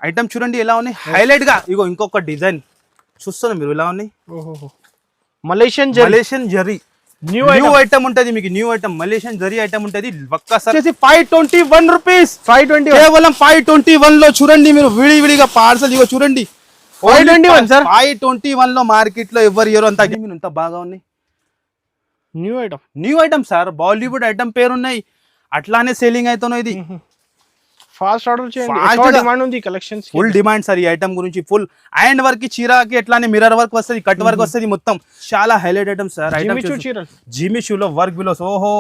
Item చూడండి ఎలా ఉన్నాయి, హైలైట్ గా. ఇగో ఇంకొక డిజైన్ చూస్తున్నారు మీరు, ఎలా ఉన్నాయి. మలేషియన్ జరీ న్యూ ఐటమ్ ఉంటది మీకు. New item Malaysian zari item ఉంటది. ఒక్కసారి 521 రూపీస్, 520 కేవలం 521 లో చూడండి మీరు. విడివిడిగా పార్సల్ ఇగో చూడండి. 521 సార్, 521 లో మార్కెట్ లో ఎవరు ఇయర్ అంత ఇంత బాగా ఉన్నాయి. New item sir, Bollywood item పేరు ఉన్నాయి, అట్లానే సేలింగ్ అవుతున్నాయి. ఇది ఫాస్ట్ ఆర్డర్ చేయండి, డిమాండ్ ఉంది కలెక్షన్స్, ఫుల్ డిమాండ్ సార్ ఈ ఐటమ్ గురించి. ఫుల్ హ్యాండ్ వర్క్ చీరకి ఎట్లానే మిర్రర్ వర్క్ వస్తుంది, కట్ వర్క్ వస్తుంది, మొత్తం చాలా హైలైట్ ఐటమ్ సార్. జిమి షూ లో వర్క్ బిలోస్. ఓహో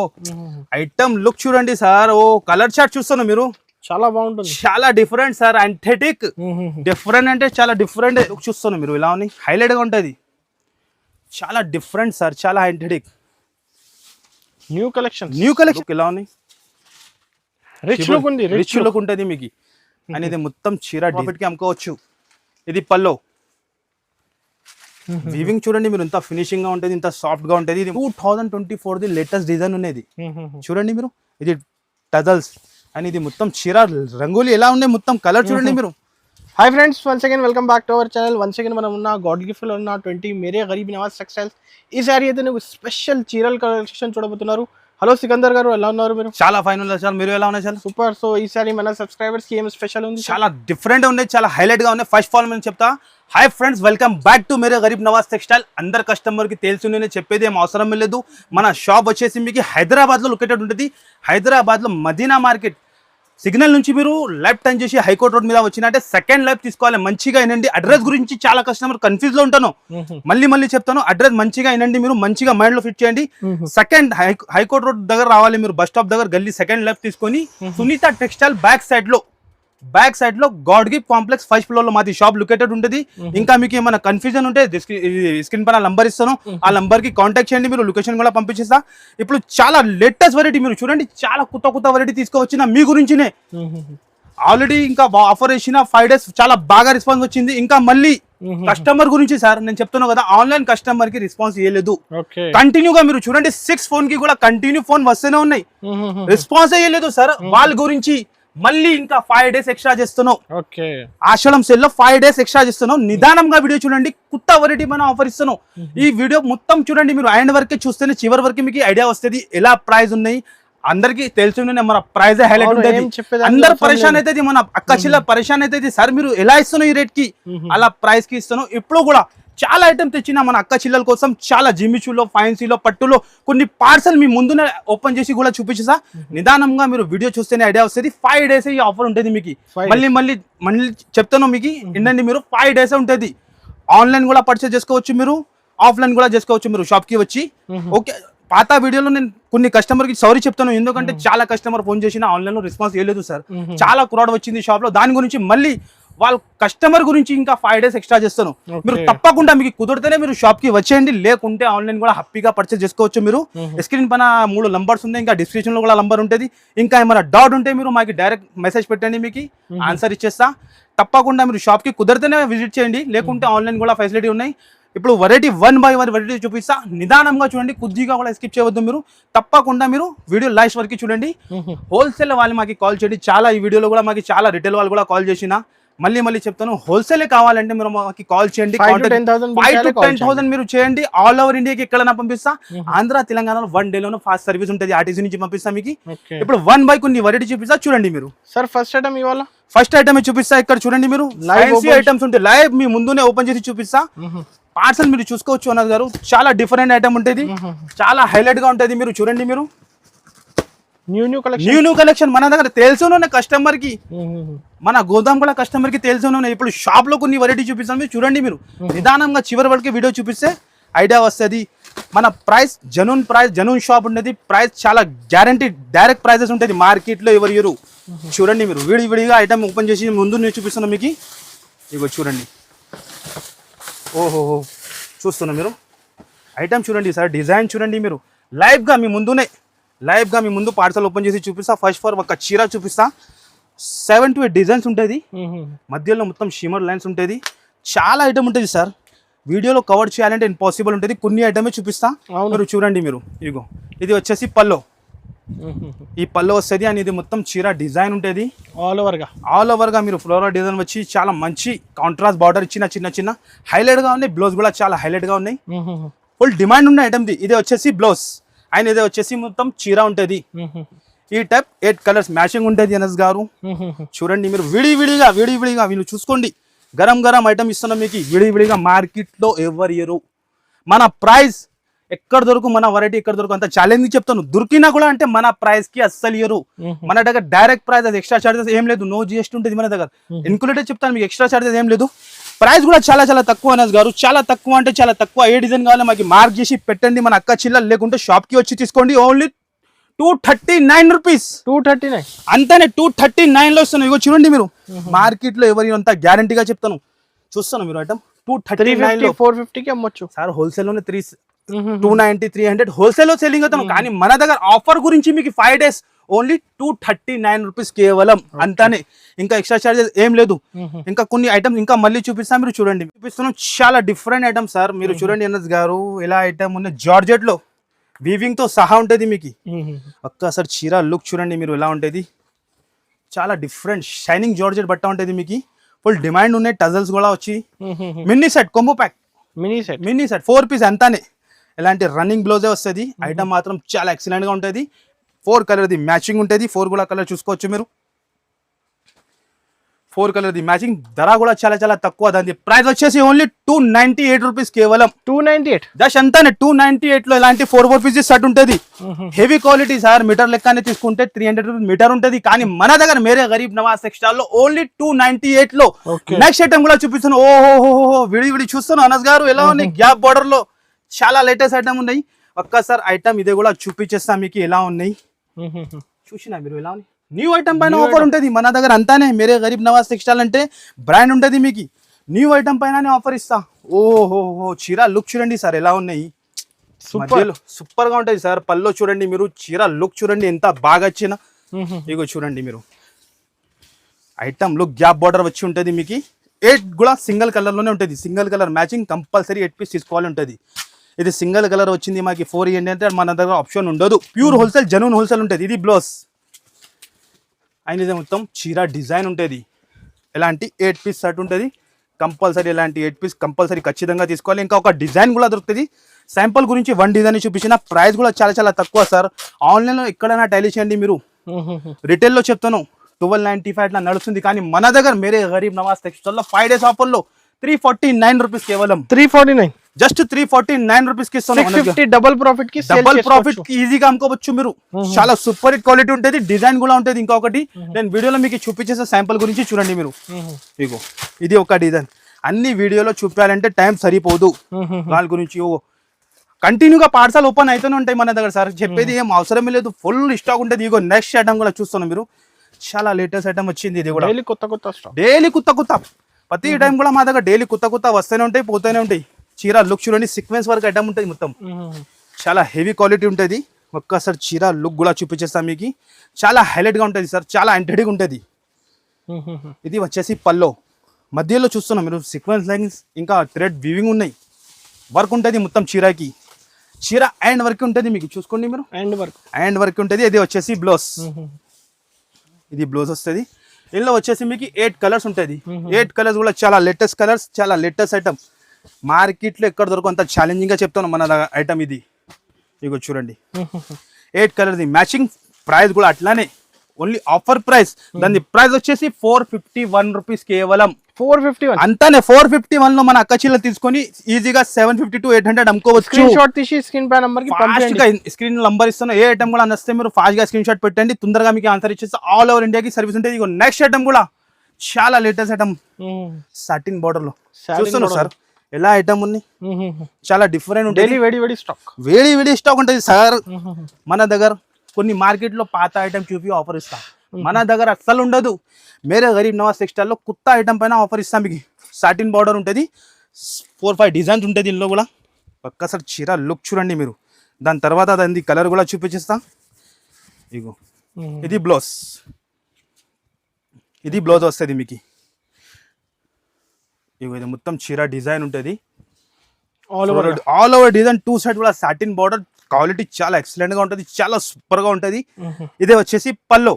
ఐటమ్ లుక్ చూడండి సార్. ఓ కలర్ చార్ట్ చూస్తాను మీరు, చాలా బాగుంటుంది, చాలా డిఫరెంట్ సార్. అంథెటిక్ డిఫరెంట్ అంటే చాలా డిఫరెంట్ లుక్ చూస్తాను మీరు, ఇలా ఉంది, హైలైట్ గా ఉంటది, చాలా డిఫరెంట్ సార్, చాలా అంథెటిక్. న్యూ కలెక్షన్ ఎలా ఉన్నాయి, రిచ్ లుక్ ఉంటుంది మీకు. అనేది మొత్తం చీర డిఫెక్ట్ కి అమ్ముకోవచ్చు. ఇది పల్లో వీవింగ్ చూడండి మీరు, ఇంత ఫినిషింగ్ గా ఉంటుంది, ఇంత సాఫ్ట్ గా ఉంటుంది. ఇది 2024 ది లేటెస్ట్ డిజైన్ ఉన్నది చూడండి మీరు. ఇది టజల్స్ అండ్ ఇది మొత్తం చీర రంగోలి ఎలా ఉన్నాయి, మొత్తం కలర్ చూడండి మీరు. Hi friends, once again welcome back to our channel. Once again మనం ఉన్న గాడ్ గిఫ్ట్ లో ఉన్న 20 మేరే గరీబ్ నవాజ్ టెక్స్టైల్స్. ఈ సారీ అయితే నువ్వు స్పెషల్ చీరల కలెక్షన్ చూడబోతున్నారు. హలో సికందర్ గారు, ఎలా ఉన్నారు మీరు? చాలా ఫైన్ ఉన్నారు సార్, మీరు ఎలా ఉన్నారు సార్? సూపర్. సో ఈసారి మన సబ్స్క్రైబర్స్ కి ఏం స్పెషల్ ఉంది? చాలా డిఫరెంట్ ఉన్నాయి, చాలా హైలైట్ గా ఉన్నాయి. ఫస్ట్ ఆఫ్ ఆల్ నేను చెప్తా, hi friends, welcome back to Mere Garib Nawaz textile. అందరు కస్టమర్ కి తెలుసు, నేను చెప్పేది ఏం అవసరం లేదు. మన షాప్ వచ్చేసి మీకు హైదరాబాద్ లో లొకేటెడ్ ఉంటుంది. హైదరాబాద్ లో మదీనా మార్కెట్ సిగ్నల్ నుంచి మీరు లెఫ్ట్ టర్న్ చేసి హైకోర్ట్ రోడ్ మీద వచ్చినట్టే సెకండ్ లెఫ్ట్ తీసుకోవాలి. మంచిగా వినండి, అడ్రస్ గురించి చాలా కస్టమర్ కన్ఫ్యూజ్ లో ఉంటాను, మళ్ళీ చెప్తాను. అడ్రస్ మంచిగా వినండి, మీరు మంచిగా మైండ్ లో ఫిట్ చేయండి. సెకండ్ హైకోర్ట్ రోడ్ దగ్గర రావాలి మీరు, బస్ స్టాప్ దగ్గర గల్లీ సెకండ్ లెఫ్ట్ తీసుకొని సునీత టెక్స్టైల్ బ్యాక్ సైడ్ లో God gift complex first floor లో మాది షాప్ లొకేటెడ్ ఉంటుంది. ఇంకా మీకు ఏమైనా కన్ఫ్యూజన్ ఉంటే స్క్రీన్ పైన నంబర్ ఇస్తాను, ఆ నంబర్ కి కాంటాక్ట్ చేయండి, మీరు లొకేషన్ కూడా పంపించేస్తా. ఇప్పుడు చాలా లేటెస్ట్ వెరైటీ మీరు చూడండి, చాలా కొత్త వెరైటీ తీసుకువచ్చిన మీ గురించినే. ఆల్రెడీ ఇంకా ఆఫర్ వేసిన 5 days చాలా బాగా రెస్పాన్స్ వచ్చింది. ఇంకా మళ్ళీ కస్టమర్ గురించి సార్ నేను చెప్తున్నాను కదా, ఆన్లైన్ కస్టమర్ కి రెస్పాన్స్ ఇవ్వలేదు. కంటిన్యూగా మీరు చూడండి 6 ఫోన్ కి కూడా కంటిన్యూ ఫోన్ వస్తూనే ఉన్నాయి, రెస్పాన్స్ ఇవ్వలేదు సార్. వాళ్ళ గురించి మళ్ళీ ఇంకా 5 days ఎక్స్ట్రా చేస్తున్నావు. ఆషాఢం సేల్ లో 5 days ఎక్స్ట్రా చేస్తున్నావు. నిదానంగా వీడియో చూడండి, కొత్త వెరైటీ మనం ఆఫర్ ఇస్తున్నావు. ఈ వీడియో మొత్తం చూడండి మీరు, హ్యాండ్ వర్క్ చూస్తేనే చివరి వరకు మీకు ఐడియా వస్తుంది ఎలా ప్రైస్ ఉన్నాయి. అందరికి తెలిసి మన ప్రైస్ హైలైట్ ఉంటుంది, అందరు పరేషాన్ అవుతుంది, మన అక్క చెల్లె పరేషాన్ అవుతుంది. సార్ మీరు ఎలా ఇస్తున్నావు ఈ రేట్ కి, అలా ప్రైస్ కి ఇస్తున్నావు. ఇప్పుడు కూడా చాలా ఐటమ్ తెచ్చిన మన అక్క చిల్లల కోసం, చాలా జిమ్మిచూలో, ఫైన్సీలో, పట్టులో కొన్ని పార్సల్ మీ ముందునే ఓపెన్ చేసి కూడా చూపించా. నిదానంగా మీరు వీడియో చూస్తేనే ఐడియా వస్తుంది. 5 days ఈ ఆఫర్ ఉంటుంది మీకు. మళ్ళీ చెప్తాను మీకు, ఏంటండి మీరు 5 days ఉంటుంది. ఆన్లైన్ కూడా పర్చేస్ చేసుకోవచ్చు మీరు, ఆఫ్లైన్ కూడా చేసుకోవచ్చు మీరు షాప్ కి వచ్చి. ఓకే, పాత వీడియోలో నేను కొన్ని కస్టమర్ కి సారీ చెప్తాను, ఎందుకంటే చాలా కస్టమర్ ఫోన్ చేసిన ఆన్లైన్ లో రెస్పాన్స్ ఇవ్వలేదు సార్. చాలా క్రౌడ్ వచ్చింది షాప్ లో, దాని గురించి మళ్ళీ వాళ్ళ కస్టమర్ గురించి ఇంకా 5 days ఎక్స్ట్రా చేస్తాను. మీరు తప్పకుండా మీకు కుదిరితేనే మీరు షాప్ కి వచ్చేయండి, లేకుంటే ఆన్లైన్ కూడా హ్యాపీగా పర్చేస్ చేసుకోవచ్చు. మీరు స్క్రీన్ పైన 3 నంబర్స్ ఉన్నాయి, ఇంకా డిస్క్రిప్షన్ లో కూడా నంబర్ ఉంటుంది. ఇంకా ఏమైనా డౌట్ ఉంటే మీరు మాకు డైరెక్ట్ మెసేజ్ పెట్టండి, మీకు ఆన్సర్ ఇచ్చేస్తా. తప్పకుండా మీరు షాప్ కి కుదిరితేనే విజిట్ చేయండి, లేకుంటే ఆన్లైన్ కూడా ఫెసిలిటీ ఉన్నాయి. ఇప్పుడు వెరైటీ 1 by 1 వెరైటీ చూపిస్తా, నిదానంగా చూడండి, కొద్దిగా కూడా స్కిప్ చేయవద్దు మీరు. తప్పకుండా మీరు వీడియో లాస్ట్ వరకు చూడండి. హోల్సేల్ వాళ్ళు మాకు కాల్ చేయండి, చాలా ఈ వీడియోలో కూడా మాకు చాలా రిటైల్ వాళ్ళు కూడా కాల్ చేసిన. మళ్ళీ చెప్తాను, హోల్సేల్ కావాలంటే మీరు మాకు కాల్ చేయండి. 5 to 10,000 మీరు చేయండి. ఆల్ ఓవర్ ఇండియాకి ఎక్కడైనా పంపిస్తా. ఆంధ్ర తెలంగాణలో 1 day లోనే ఫాస్ట్ సర్వీస్ ఉంటుంది, ఆర్టీసీ నుంచి పంపిస్తా మీకు. ఇప్పుడు 1 by కొన్ని వెరైటీ చూపిస్తా, చూడండి మీరు. సార్ ఫస్ట్ ఐటమ్ చూపిస్తా, ఇక్కడ చూడండి మీరు. లైవ్ ఐటమ్స్ ఉంటాయి, లైవ్ మీ ముందునే ఓపెన్ చేసి చూపిస్తా. పార్సల్ మీరు చూసుకోవచ్చు అన్నది గారు, చాలా డిఫరెంట్ ఐటమ్ ఉంటుంది, చాలా హైలైట్ గా ఉంటుంది. మీరు చూడండి, మీరు న్యూ కలెక్షన్ మన దగ్గర తెలుసునే కస్టమర్ కి, మన గోదాం కూడా కస్టమర్ కి తెలుసునే. ఇప్పుడు షాప్ లో కొన్ని వెరైటీ చూపిస్తాను, మీరు చూడండి. మీరు నిదానంగా చివరి వరకు వీడియో చూపిస్తే ఐడియా వస్తుంది. మన ప్రైస్ జెన్యూన్ షాప్ ఉండేది. ప్రైస్ చాలా గ్యారంటీ, డైరెక్ట్ ప్రైజెస్ ఉంటుంది మార్కెట్ లో ఎవరు ఇయరు. చూడండి మీరు, విడిగా ఐటమ్ ఓపెన్ చేసి ముందు నేను చూపిస్తున్నాను మీకు. ఇగో చూడండి, ఓహో చూస్తున్నా మీరు ఐటమ్ చూడండి సార్, డిజైన్ చూడండి మీరు. లైవ్ గా మీ ముందు పార్సల్ ఓపెన్ చేసి చూపిస్తా. ఫస్ట్ ఫర్ ఒక చీర చూపిస్తా, 7 to 8 డిజైన్స్ ఉంటుంది, మధ్యలో మొత్తం షిమర్ లైన్స్ ఉంటుంది. చాలా ఐటమ్ ఉంటుంది సార్, వీడియోలో కవర్ చేయాలంటే ఇంపాసిబుల్ ఉంటుంది. కొన్ని ఐటమే చూపిస్తా, మీరు చూడండి మీరు. ఇగో ఇది వచ్చేసి పల్లో, ఈ పళ్ళు వస్తుంది అండ్ ఇది మొత్తం చీర డిజైన్ ఉంటుంది ఆల్ ఓవర్ గా ఆల్ ఓవర్ గా మీరు ఫ్లోరల్ డిజైన్ వచ్చి చాలా మంచి కాంట్రాస్ట్ బార్డర్ ఇచ్చిన చిన్న చిన్న హైలైట్ గా ఉన్నాయి. బ్లౌజ్ కూడా చాలా హైలైట్ గా ఉన్నాయి. ఫుల్ డిమాండ్ ఉన్న ఐటమ్ ఇది వచ్చేసి బ్లౌజ్ అండ్ ఇది వచ్చేసి మొత్తం చీర ఉంటుంది. ఈ టైప్ 8 కలర్స్ మ్యాచింగ్ ఉంటుంది అనస్ గారు. చూడండి మీరు విడివిడిగా వీళ్ళు చూసుకోండి. గరం గరం ఐటమ్ ఇస్తున్నాం మీకు విడివిడిగా. మార్కెట్ లో ఎవరు ఇయరు మన ప్రైస్ ఎక్కడ దొరుకు మన వెరైటీ ఎక్కడ దొరుకు అంత ఛాలెంజ్ చెప్తాను. దొరికినా కూడా అంటే మన ప్రైస్ కి అస్సలు ఇయరు. మన దగ్గర డైరెక్ట్ ప్రైస్ అది ఎక్స్ట్రా చార్జెస్ ఏం లేదు. నో జిఎస్టీ ఉంటుంది మన దగ్గర. ఇన్క్లూడెడ్ చెప్తాను మీకు ఎక్స్ట్రా చార్జెస్ ఏం లేదు. ప్రైస్ కూడా చాలా చాలా తక్కువ అనస్ గారు. చాలా తక్కువ అంటే చాలా తక్కువ. ఏ డిజైన్ కావాలో మాకు మార్క్ చేసి పెట్టండి. మన అక్క చిల్లలు లేకుంటే షాప్ కి వచ్చి తీసుకోండి. Only 239 rupees. 239 అంతేనే 239 లో వస్తున్నాయి. ఇగో చూడండి మీరు మార్కెట్ లో ఎవరి అంత గ్యారంటీగా చెప్తాను. చూస్తాను మీరు ఐటమ్ 239 లో 450 కి అమ్మొచ్చు సార్. హోల్సేల్ లోనే 290 300 హోల్సేల్ లో సెల్లింగ్ అవుతాను. కానీ మన దగ్గర ఆఫర్ గురించి మీకు 5 days ఓన్లీ 239 రూపీస్ కేవలం. అంతానే, ఇంకా ఎక్స్ట్రా చార్జెస్ ఏం లేదు. ఇంకా కొన్ని ఐటమ్స్ ఇంకా మళ్ళీ చూపిస్తాం. మీరు చూడండి చూపిస్తున్నాం చాలా డిఫరెంట్ ఐటమ్ సార్. మీరు చూడండి ఎన్ఎస్ గారు ఎలా ఐటమ్ ఉన్న జార్జెట్ లో వీవింగ్ తో సహా ఉంటుంది మీకు. ఒక్కసారి చీర లుక్ చూడండి మీరు ఎలా ఉంటుంది. చాలా డిఫరెంట్ షైనింగ్ జార్జెట్ బట్ట ఉంటుంది మీకు. ఫుల్ డిమాండ్ ఉన్నాయి. టజల్స్ కూడా వచ్చి mini set combo pack mini set 4 piece అంతానే. ఇలాంటి రన్నింగ్ బ్లౌజే వస్తుంది. ఐటమ్ మాత్రం చాలా ఎక్సలెంట్ గా ఉంటుంది. 4 కలర్ది మ్యాచింగ్ ఉంటుంది. 4 కూడా కలర్ చూసుకోవచ్చు మీరు. 4 కలర్ది మ్యాచింగ్. ధర కూడా చాలా చాలా తక్కువ. దాని ప్రైస్ వచ్చేసి ఓన్లీ 298 రూపీస్ కేవలం. 298 జస్ట్ అంతానే 298 లో ఇలాంటి 4 పీసెస్ సెట్ ఉంటుంది. Heavy quality sir. మీటర్ లెక్కనే తీసుకుంటే 300 రూపీస్ మీటర్ ఉంటుంది. కానీ మన దగ్గర మేరే గరీబ్ నవాజ్ టెక్స్టైల్ లో ఓన్లీ 298 లో. నెక్స్ట్ ఐటమ్ కూడా చూపిస్తాను. ఓహో విడి చూస్తాను అనస్ గారు ఎలా ఉన్నాయి. గ్యాప్ బార్డర్ లో చాలా లేటెస్ట్ ఐటమ్ ఉన్నాయి. ఒక్కసారి ఐటమ్ ఇదే కూడా చూపించేస్తా మీకు ఎలా ఉన్నాయి. చూసినా మీరు ఎలా ఉన్నాయి. న్యూ ఐటమ్ పైన ఆఫర్ ఉంటుంది మన దగ్గర. అంతానే మేరే గరీబ్ నవాజ్ టెక్స్టైల్ అంటే బ్రాండ్ ఉంటుంది మీకు. న్యూ ఐటమ్ పైన ఆఫర్ ఇస్తా. ఓహో చీర లుక్ చూడండి సార్ ఎలా ఉన్నాయి. సూపర్ గా ఉంటుంది సార్. పల్లో చూడండి మీరు. చీర లుక్ చూడండి ఎంత బాగా వచ్చిన. ఇగో చూడండి మీరు ఐటమ్ లుక్. గ్యాప్ బార్డర్ వచ్చి ఉంటుంది మీకు. 8 కూడా సింగిల్ కలర్ లోనే ఉంటుంది. Single colour matching compulsory 8 piece తీసుకోవాలి ఉంటుంది. ఇది సింగిల్ కలర్ వచ్చింది మాకు 4 ఏంటంటే మన దగ్గర ఆప్షన్ ఉండదు. ప్యూర్ హోల్సేల్ జెన్యూన్ హోల్సేల్ ఉంటుంది. ఇది బ్లౌజ్ అండ్ ఇది మొత్తం చీర డిజైన్ ఉంటుంది. ఇలాంటి 8 పీస్ సెట్ ఉంటుంది కంపల్సరీ. ఇలాంటి 8 పీస్ కంపల్సరీ ఖచ్చితంగా తీసుకోవాలి. ఇంకా ఒక డిజైన్ కూడా దొరుకుతుంది. శాంపుల్ గురించి 1 డిజైన్ చూపించిన. ప్రైస్ కూడా చాలా చాలా తక్కువ సార్. ఆన్లైన్ లో ఎక్కడైనా టైలీ చేయండి మీరు. రిటైల్ లో చెప్తాను 1295 లా నడుస్తుంది. కానీ మన దగ్గర మేరే గరీబ్ నవాజ్ టెక్స్టైల్ లో 5 days ఆఫర్ లో 349 రూపీస్ కేవలం. 349 జస్ట్ 349 రూపీస్ కి ఇస్తాను. 650 డబుల్ ప్రాఫిట్ కి ఈజీగా అమ్ముకోవచ్చు మీరు. చాలా సూపర్ హిట్ క్వాలిటీ ఉంటుంది. డిజైన్ కూడా ఉంటుంది. ఇంకొకటి నేను వీడియోలో మీకు చూపించేసే శాంపుల్ గురించి చూడండి మీరు. ఇగో ఇది ఒక డిజైన్. అన్ని వీడియోలో చూపాలంటే టైం సరిపోదు. దాని గురించి కంటిన్యూగా పార్సల్ ఓపెన్ అయితేనే ఉంటాయి మన దగ్గర సార్. చెప్పేది ఏం అవసరమే లేదు. ఫుల్ స్టాక్ ఉంటుంది. ఇగో నెక్స్ట్ ఐటమ్ కూడా చూస్తున్నాం మీరు. చాలా లేటెస్ట్ ఐటమ్ వచ్చింది. ఇది కూడా డైలీ కొత్త ప్రతి టైం కూడా మా దగ్గర డైలీ కొత్త వస్తూనే ఉంటాయి పోతూనే ఉంటాయి. చీర లుక్ చూడండి. సీక్వెన్స్ వర్క్ ఐటమ్ ఉంటుంది మొత్తం. చాలా హెవీ క్వాలిటీ ఉంటుంది. ఒక్కసారి చీర లుక్ కూడా చూపించేస్తాం మీకు. చాలా హైలైట్ గా ఉంటుంది సార్. చాలా ఎంటెడ్గా ఉంటుంది. ఇది వచ్చేసి పల్లో మధ్యలో చూస్తున్నాం మీరు. సీక్వెన్స్ లైన్స్ ఇంకా థ్రెడ్ వీవింగ్ ఉన్నాయి. వర్క్ ఉంటుంది మొత్తం చీరకి. చీర అండ్ వర్క్ ఉంటుంది మీకు. చూసుకోండి మీరు. అండ్ వర్క్ ఉంటుంది. ఇది వచ్చేసి బ్లౌజ్. ఇది బ్లౌజ్ వస్తుంది. ఇందులో వచ్చేసి మీకు 8 కలర్స్ ఉంటుంది. 8 కలర్స్ కూడా చాలా లేటెస్ట్ కలర్స్. చాలా లేటెస్ట్ ఐటమ్. మార్కెట్ లో ఎక్కడ దొరకదు అంత ఛాలెంజింగ్ గా చెప్తాను మన ఐటమ్ ఇది. ఇగో చూడండి 8 కలర్ది మ్యాచింగ్. ప్రైస్ కూడా అట్లానే ఓన్లీ ఆఫర్ ప్రైస్. దాని ప్రైస్ వచ్చేసి 451 రూపీస్ కేవలం. 451 అంతానే. 451 లో మన అక్క చీరలు తీసుకొని ఈజీగా 750 to 800 అమ్ముకోవచ్చు. స్క్రీన్ షాట్ తీసి స్క్రీన్ పై నంబర్ కి పంపించండి. స్క్రీన్ నంబర్ ఇస్తాను. ఏ ఐటమ్ కూడా నచ్చితే మీరు ఫాస్ట్ గా స్క్రీన్ షాట్ పెట్టండి. తొందరగా మీకు ఆన్సర్ ఇచ్చేసి ఆల్ ఓవర్ ఇండియాకి సర్వీస్ ఉంటుంది. ఇగో నెక్స్ట్ ఐటమ్ కూడా చాలా లేటెస్ట్ ఐటమ్. సాటిన్ బార్డర్ లో చూస్తున్నారు సార్ ఎలా ఐటమ్ ఉంది. చాలా డిఫరెంట్ ఉంటుంది. వేడి స్టాక్ ఉంటుంది సార్ మన దగ్గర. కొన్ని మార్కెట్ లో పాత ఐటమ్ చూపి ఆఫర్ ఇస్తాం. మన దగ్గర అస్సలు ఉండదు. మేరే గరీబ్ నవాజ్ టెక్స్టైల్ లో కొత్త ఐటమ్ పైన ఆఫర్ ఇస్తాం మీకు. సాటిన్ బార్డర్ ఉంటుంది. 4-5 డిజైన్స్ ఉంటుంది ఇందులో కూడా. ఒక్కసారి చీర లుక్ చూడండి మీరు. దాని తర్వాత దాని కలర్ కూడా చూపించేస్తా. ఇగో ఇది బ్లౌజ్. ఇది బ్లౌజ్ వస్తుంది మీకు. ఇగో ఇది మొత్తం చీర డిజైన్ ఉంటుంది. All over design. 2 సైడ్ కూడా సాటిన్ బార్డర్. క్వాలిటీ చాలా ఎక్సలెంట్ గా ఉంటుంది, చాలా సూపర్ గా ఉంటుంది. ఇదే వచ్చేసి పల్లో,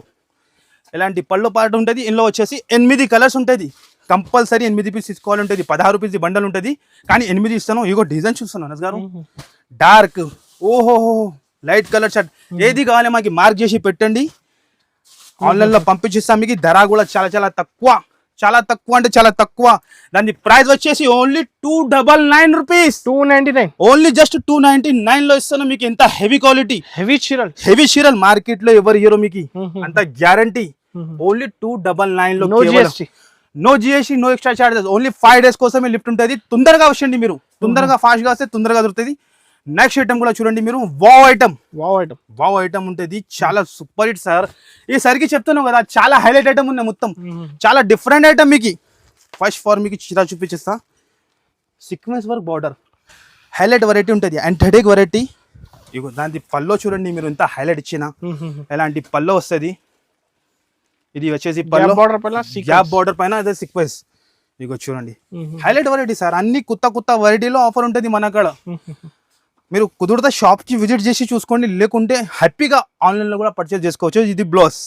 ఇలాంటి పళ్ళు పాట ఉంటుంది. ఇందులో వచ్చేసి 8 కలర్స్ ఉంటుంది. కంపల్సరీ 8 పీస్ తీసుకోవాలి ఉంటుంది. 16 రూపీస్ బండల్ ఉంటుంది, కానీ 8 ఇస్తాను. ఇగో డిజైన్ చూస్తాను అనస్ గారు, డార్క్, ఓహో లైట్ కలర్ షర్ట్, ఏది కావాలి మాకు మార్క్ చేసి పెట్టండి, ఆన్లైన్ లో పంపించేస్తాం. మీకు ధర కూడా చాలా చాలా తక్కువ, చాలా తక్కువ అంటే చాలా తక్కువ. దాని ప్రైస్ వచ్చేసి ఓన్లీ 299 రూపీస్, 299, ఓన్లీ జస్ట్ 299 లో ఇస్తాను మీకు. ఎంత హెవీ క్వాలిటీ, హెవీ చీరల్, హెవీ చీరల్ మార్కెట్ లో ఎవరు ఇయ్యరు మీకు, అంత గ్యారంటీ. ఓన్లీ 299 లో, no GST, no extra charges. Only 5 days కోసమే లిఫ్ట్ ఉంటుంది. తొందరగా వచ్చండి మీరు, తొందరగా ఫాస్ట్ గా వస్తే తొందరగా దొరుకుతుంది. నెక్స్ట్ ఐటమ్ కూడా చూడండి మీరు, వావ్ ఐటమ్ ఉంటుంది, చాలా సూపర్ హిట్ సార్. ఈ సరికి చెప్తున్నాం కదా, చాలా హైలైట్ ఐటమ్ ఉన్నాయి, మొత్తం చాలా డిఫరెంట్ ఐటమ్ మీకు. ఫస్ట్ ఫార్ మీకు చీర చూపించేస్తా, sequence work border, highlight variety ఉంటుంది, యాంథెటిక్ వెరైటీ. ఇగో దాని పల్లో చూడండి మీరు, ఎంత హైలైట్ ఇచ్చిన ఎలాంటి పల్లో వస్తుంది. ఇది వచ్చేసి పల్లో, గ్యాప్ బార్డర్ పైన అదే సీక్వెన్స్. ఇగో చూడండి హైలైట్ వెరైటీ సార్, అన్ని కొత్త వెరైటీలో ఆఫర్ ఉంటుంది మన కాడ. మీరు కుదిరితే షాప్ కి విజిట్ చేసి చూసుకోండి, లేకుంటే హ్యాపీగా ఆన్లైన్ లో కూడా పర్చేస్ చేసుకోవచ్చు. ఇది బ్లౌజ్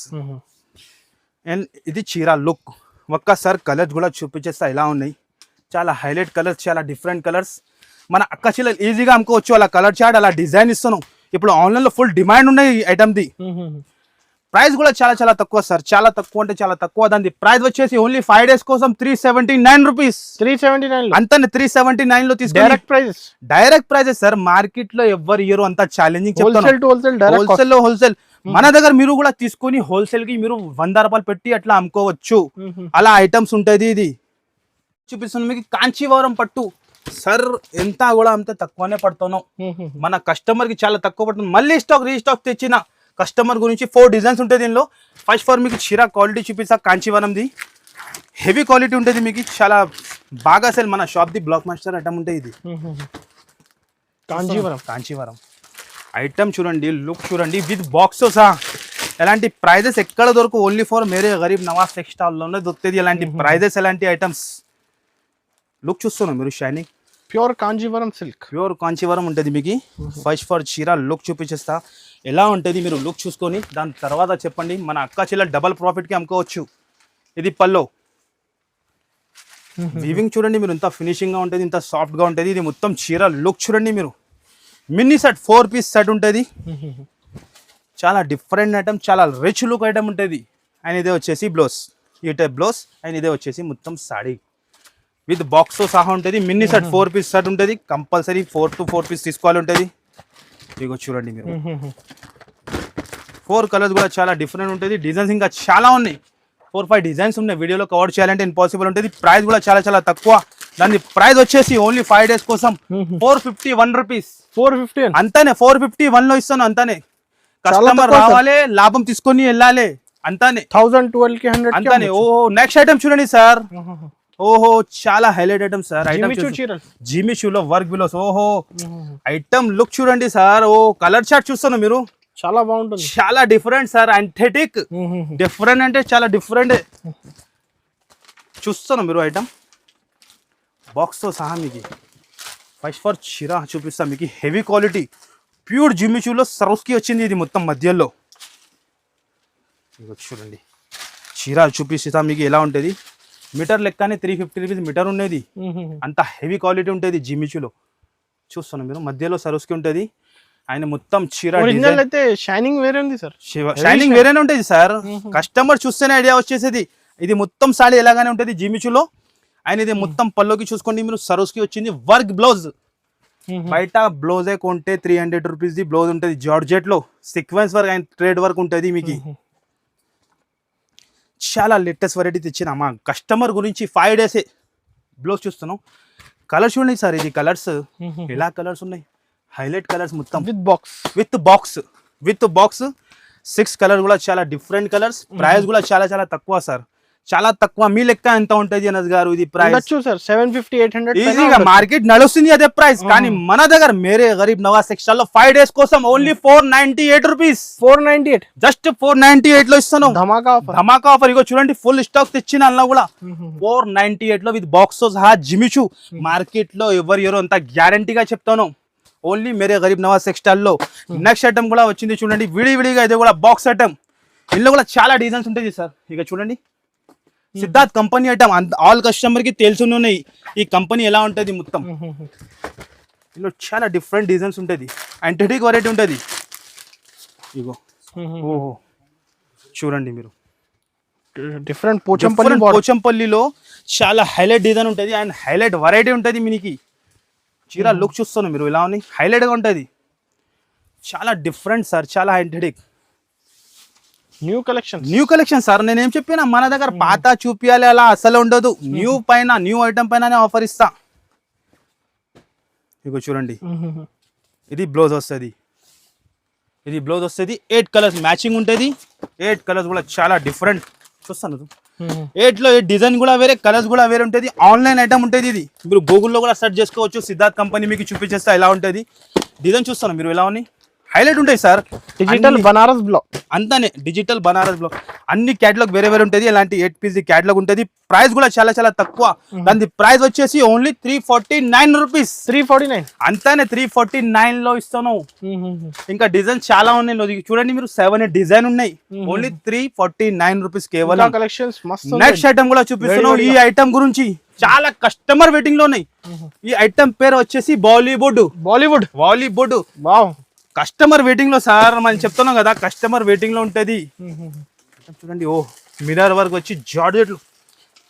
అండ్ ఇది చీర లుక్. ఒక్కసారి కలర్స్ కూడా చూపించేస్తా ఎలా ఉన్నాయి, చాలా హైలైట్ కలర్స్, చాలా డిఫరెంట్ కలర్స్. మన అక్క చీరలు ఈజీగా అమ్ముకోవచ్చు, అలా కలర్ చార్ట్, అలా డిజైన్ ఇస్తున్నాం. ఇప్పుడు ఆన్లైన్ లో ఫుల్ డిమాండ్ ఉన్నాయి ఈ ఐటమ్ ది. ప్రైస్ కూడా చాలా చాలా తక్కువ సార్, చాలా తక్కువ అంటే చాలా తక్కువ. దాని ప్రైస్ వచ్చేసి ఓన్లీ 5 days కోసం 379 రూపీస్, 379 అంతే. 379 లో తీసుకు డైరెక్ట్ ప్రైజెస్ సార్. మార్కెట్ లో ఎవరు ఇయ్యరు, అంత ఛాలెంజింగ్. హోల్సేల్ మన దగ్గర మీరు కూడా తీసుకొని హోల్సేల్ కి మీరు 100 రూపాయలు పెట్టి అట్లా అమ్ముకోవచ్చు. అలా ఐటమ్స్ ఉంటుంది. ఇది చూపిస్తున్నాను మీకు, కాంచీవరం పట్టు సార్. ఎంత కూడా అంత తక్కువనే పడుతున్నాం, మన కస్టమర్ కి చాలా తక్కువ పడుతుంది. మళ్ళీ స్టాక్ రీస్టాక్ తెచ్చిన కస్టమర్ గురించి 4 డిజైన్స్ ఉంటాయి దీనిలో. ఫస్ట్ ఫార్ మీకు చీర క్వాలిటీ చూపిస్తా, కాంచీవరంది హెవీ క్వాలిటీ ఉంటుంది మీకు, చాలా బాగా సేల్. మన షాప్ ది బ్లాక్ మాస్టర్ ఐటమ్ ఉంటుంది. ఇది కాంచీవరం ఐటమ్ చూడండి, లుక్ చూడండి, విత్ బాక్స్ సహా. ఎలాంటి ప్రైజెస్ ఎక్కడ దొరకు, only for Mere Garib Nawaz textile లోనే దొరుకుతుంది. ఎలాంటి ప్రైజెస్, ఎలాంటి ఐటమ్స్. లుక్ చూస్తున్నాం మీరు, shining pure Kanjeevaram silk, pure Kanjeevaram ఉంటుంది మీకు. ఫస్ట్ ఫర్ చీర లుక్ చూపించేస్తా ఎలా ఉంటుంది, మీరు లుక్ చూసుకొని దాని తర్వాత చెప్పండి. మన అక్క చీర డబల్ ప్రాఫిట్కి అమ్ముకోవచ్చు. ఇది పల్లో, వీవింగ్ చూడండి మీరు, ఇంత ఫినిషింగ్గా ఉంటుంది, ఇంత సాఫ్ట్గా ఉంటుంది. ఇది మొత్తం చీర లుక్ చూడండి మీరు. మినీ సెట్ 4 పీస్ సెట్ ఉంటుంది, చాలా డిఫరెంట్ ఐటమ్, చాలా రిచ్ లుక్ ఐటమ్ ఉంటుంది. అండ్ ఇదే వచ్చేసి బ్లౌజ్, ఈ టైప్ బ్లౌజ్. అండ్ ఇదే వచ్చేసి మొత్తం సాడీ విత్ బాక్స్ సహా ఉంటుంది. మినీ సెట్ 4 పీస్ సెట్ ఉంటుంది, కంపల్సరీ 4 to 4 పీస్ తీసుకోవాలి ఉంటుంది. ఇగో చూడండి మీరు, 4 కలర్స్ కూడా చాలా డిఫరెంట్ ఉంటుంది. డిజైన్స్ ఇంకా చాలా ఉన్నాయి, 4-5 డిజైన్స్ ఉన్నాయి. వీడియోలో కవర్ చేయాలంటే ఇంపాసిబుల్ ఉంటుంది. ప్రైస్ కూడా చాలా చాలా తక్కువ. దాని ప్రైస్ వచ్చేసి ఓన్లీ 5 days కోసం 451 రూపీస్, 450 అంతానే. 451 లో ఇస్తాను, అంతానే. కస్టమర్ రావాలి, లాభం తీసుకొని వెళ్ళాలి, అంతానే. 1000-1200 అంతానే. ఓహో నెక్స్ట్ ఐటమ్ చూడండి సార్, ఓహో చాలా హైలైట్ ఐటమ్ సార్. జిమిచూలో వర్క్ బిలోస్, ఓహో ఐటమ్ లుక్ చూడండి సార్. ఓ కలర్ చార్ట్ చూస్తాను మీరు, చాలా బాగుంటుంది, చాలా డిఫరెంట్ సార్. యాంథెటిక్ డిఫరెంట్ అంటే చాలా డిఫరెంట్ చూస్తాను మీరు. ఐటమ్ బాక్స్ తో సహా మీకు. ఫస్ట్ ఫర్ చీర చూపిస్తాను మీకు, హెవీ క్వాలిటీ ప్యూర్ జిమిచూలో సర్వ్స్కి వచ్చింది. ఇది మొత్తం మధ్యలో చూడండి. చీర చూపిస్తా మీకు ఎలా ఉంటుంది. మీటర్ లెక్కనే 350 రూపీస్ మీటర్ ఉండేది, అంత హెవీ క్వాలిటీ ఉంటుంది జిమిచూలో. చూస్తున్నాం మీరు, మధ్యలో సర్వ్స్కి ఉంటుంది. ఆయన మొత్తం చీర అయితే షైనింగ్ వేరే ఉంది సార్, షైనింగ్ వేరేనే ఉంటుంది సార్. కస్టమర్ చూస్తేనే ఐడియా వచ్చేసేది. ఇది మొత్తం సాడీ ఎలాగానే ఉంటుంది జిమిచూలో. ఆయన ఇది మొత్తం పల్లోకి చూసుకోండి మీరు, సర్వ్స్కి వచ్చింది. వర్క్ బ్లౌజ్, బయట బ్లౌజే కొంటే 300 రూపీస్ ది బ్లౌజ్ ఉంటుంది. జార్జెట్ లో sequence work and thread work ఉంటుంది మీకు. చాలా లేటెస్ట్ వెరైటీ తెచ్చిన మా కస్టమర్ గురించి 5 days బ్లౌజ్ చూస్తున్నాం. కలర్స్ చూడండి సార్, ఇది కలర్స్ ఎలా కలర్స్ ఉన్నాయి, హైలైట్ కలర్స్ మొత్తం. విత్ బాక్స్ 6 కలర్ కూడా చాలా డిఫరెంట్ కలర్స్. ప్రైస్ కూడా చాలా చాలా తక్కువ సార్, చాలా తక్కువ. మీ లెక్క ఎంత ఉంటుంది అనస్ గారు? ఇది ప్రైస్ సార్ 750-800 ఈజీగా మార్కెట్ నడుస్తుంది అదే ప్రైస్. కానీ మన దగ్గర మేరే గరీబ్ నవాజ్ టెక్స్టైల్ లో 5 days కోసం ఓన్లీ 498 రూపీస్, 498, జస్ట్ 498 లో ఇస్తాను. ధమాకా ఆఫర్. ఇగో చూడండి, ఫుల్ స్టాక్ తెచ్చిన అలా కూడా 498 లో విత్ బాక్స్ సహా జిమిచూ. మార్కెట్ లో ఎవరు అంత గ్యారంటీగా చెప్తాను. ఓన్లీ మేరే గరీబ్ నవాజ్ టెక్స్టైల్ లో. నెక్స్ట్ ఐటమ్ కూడా వచ్చింది చూడండి, విడివిడిగా ఇది కూడా బాక్స్ ఐటమ్. ఇందులో కూడా చాలా డిజైన్స్ ఉంటాయి సార్. ఇక చూడండి Siddharth company item, all customer కి తెలుసునే ఉన్నాయి ఈ కంపెనీ ఎలా ఉంటుంది మొత్తం. ఇందులో చాలా డిఫరెంట్ డిజైన్స్ ఉంటుంది, యాంటిక్ వెరైటీ ఉంటుంది. ఇగో ఓహో చూడండి మీరు, డిఫరెంట్ పోచంపల్లిలో చాలా హైలైట్ డిజైన్ ఉంటుంది అండ్ హైలైట్ వెరైటీ ఉంటుంది. మీకు చీర లుక్ చూస్తాను మీరు ఇలా ఉంది, హైలైట్గా ఉంటుంది, చాలా డిఫరెంట్ సార్, చాలా హైలైట్ న్యూ కలెక్షన్ సార్. నేనేం చెప్పినా మన దగ్గర పాత చూపియాలి అలా అసలు ఉండదు. న్యూ ఐటమ్ పైన ఆఫర్ ఇస్తా. ఇగో చూడండి, ఇది బ్లౌజ్ వస్తుంది, 8 కలర్స్ మ్యాచింగ్ ఉంటుంది. 8 కలర్స్ కూడా చాలా డిఫరెంట్ చూస్తాను. 8లో 8 డిజైన్ కూడా వేరే, కలర్స్ కూడా వేరే ఉంటుంది. ఆన్లైన్ ఐటమ్ ఉంటుంది ఇది, మీరు గూగుల్లో కూడా సెర్చ్ చేసుకోవచ్చు. సిద్ధార్థ్ కంపెనీ మీకు చూపించేస్తా ఎలా ఉంటుంది. డిజైన్ చూస్తాను మీరు ఎలా ఉన్నాయి, హైలైట్ ఉంటాయి సార్. డిజిటల్ బనారస్ బ్లాక్ అంతానే, డిజిటల్ బనారస్ బ్లాక్ అన్ని క్యాటలాగ్ వేరే వేరే ఉంటుంది. అలాంటి 8 పీస్ క్యాటలాగ్ ఉంటుంది. ప్రైస్ కూడా చాలా చాలా తక్కువ. దాని ప్రైస్ వచ్చేసి ఓన్లీ 349 రూపీస్. 349 అంతానే 349 లో ఇస్తాను. ఇంకా డిజైన్ చాలా ఉన్నాయి చూడండి మీరు, 7 డిజైన్ ఉన్నాయి. ఓన్లీ 349 రూపీస్ కేవలం. కలెక్షన్స్ మస్తు. నెక్స్ట్ ఐటమ్ కూడా చూపిస్తున్నాం. ఈ ఐటమ్ గురించి చాలా కస్టమర్ వెయిటింగ్ లో ఉన్నాయి. ఈ ఐటమ్ పేరు వచ్చేసి బాలీవుడ్. వావ్, కస్టమర్ వెయిటింగ్ లో సార్, మనం చెప్తున్నాం కదా కస్టమర్ వెయిటింగ్ లో ఉంటది. చూడండి, ఓ మిర్రర్ వర్క్ వచ్చి జార్జెట్లు,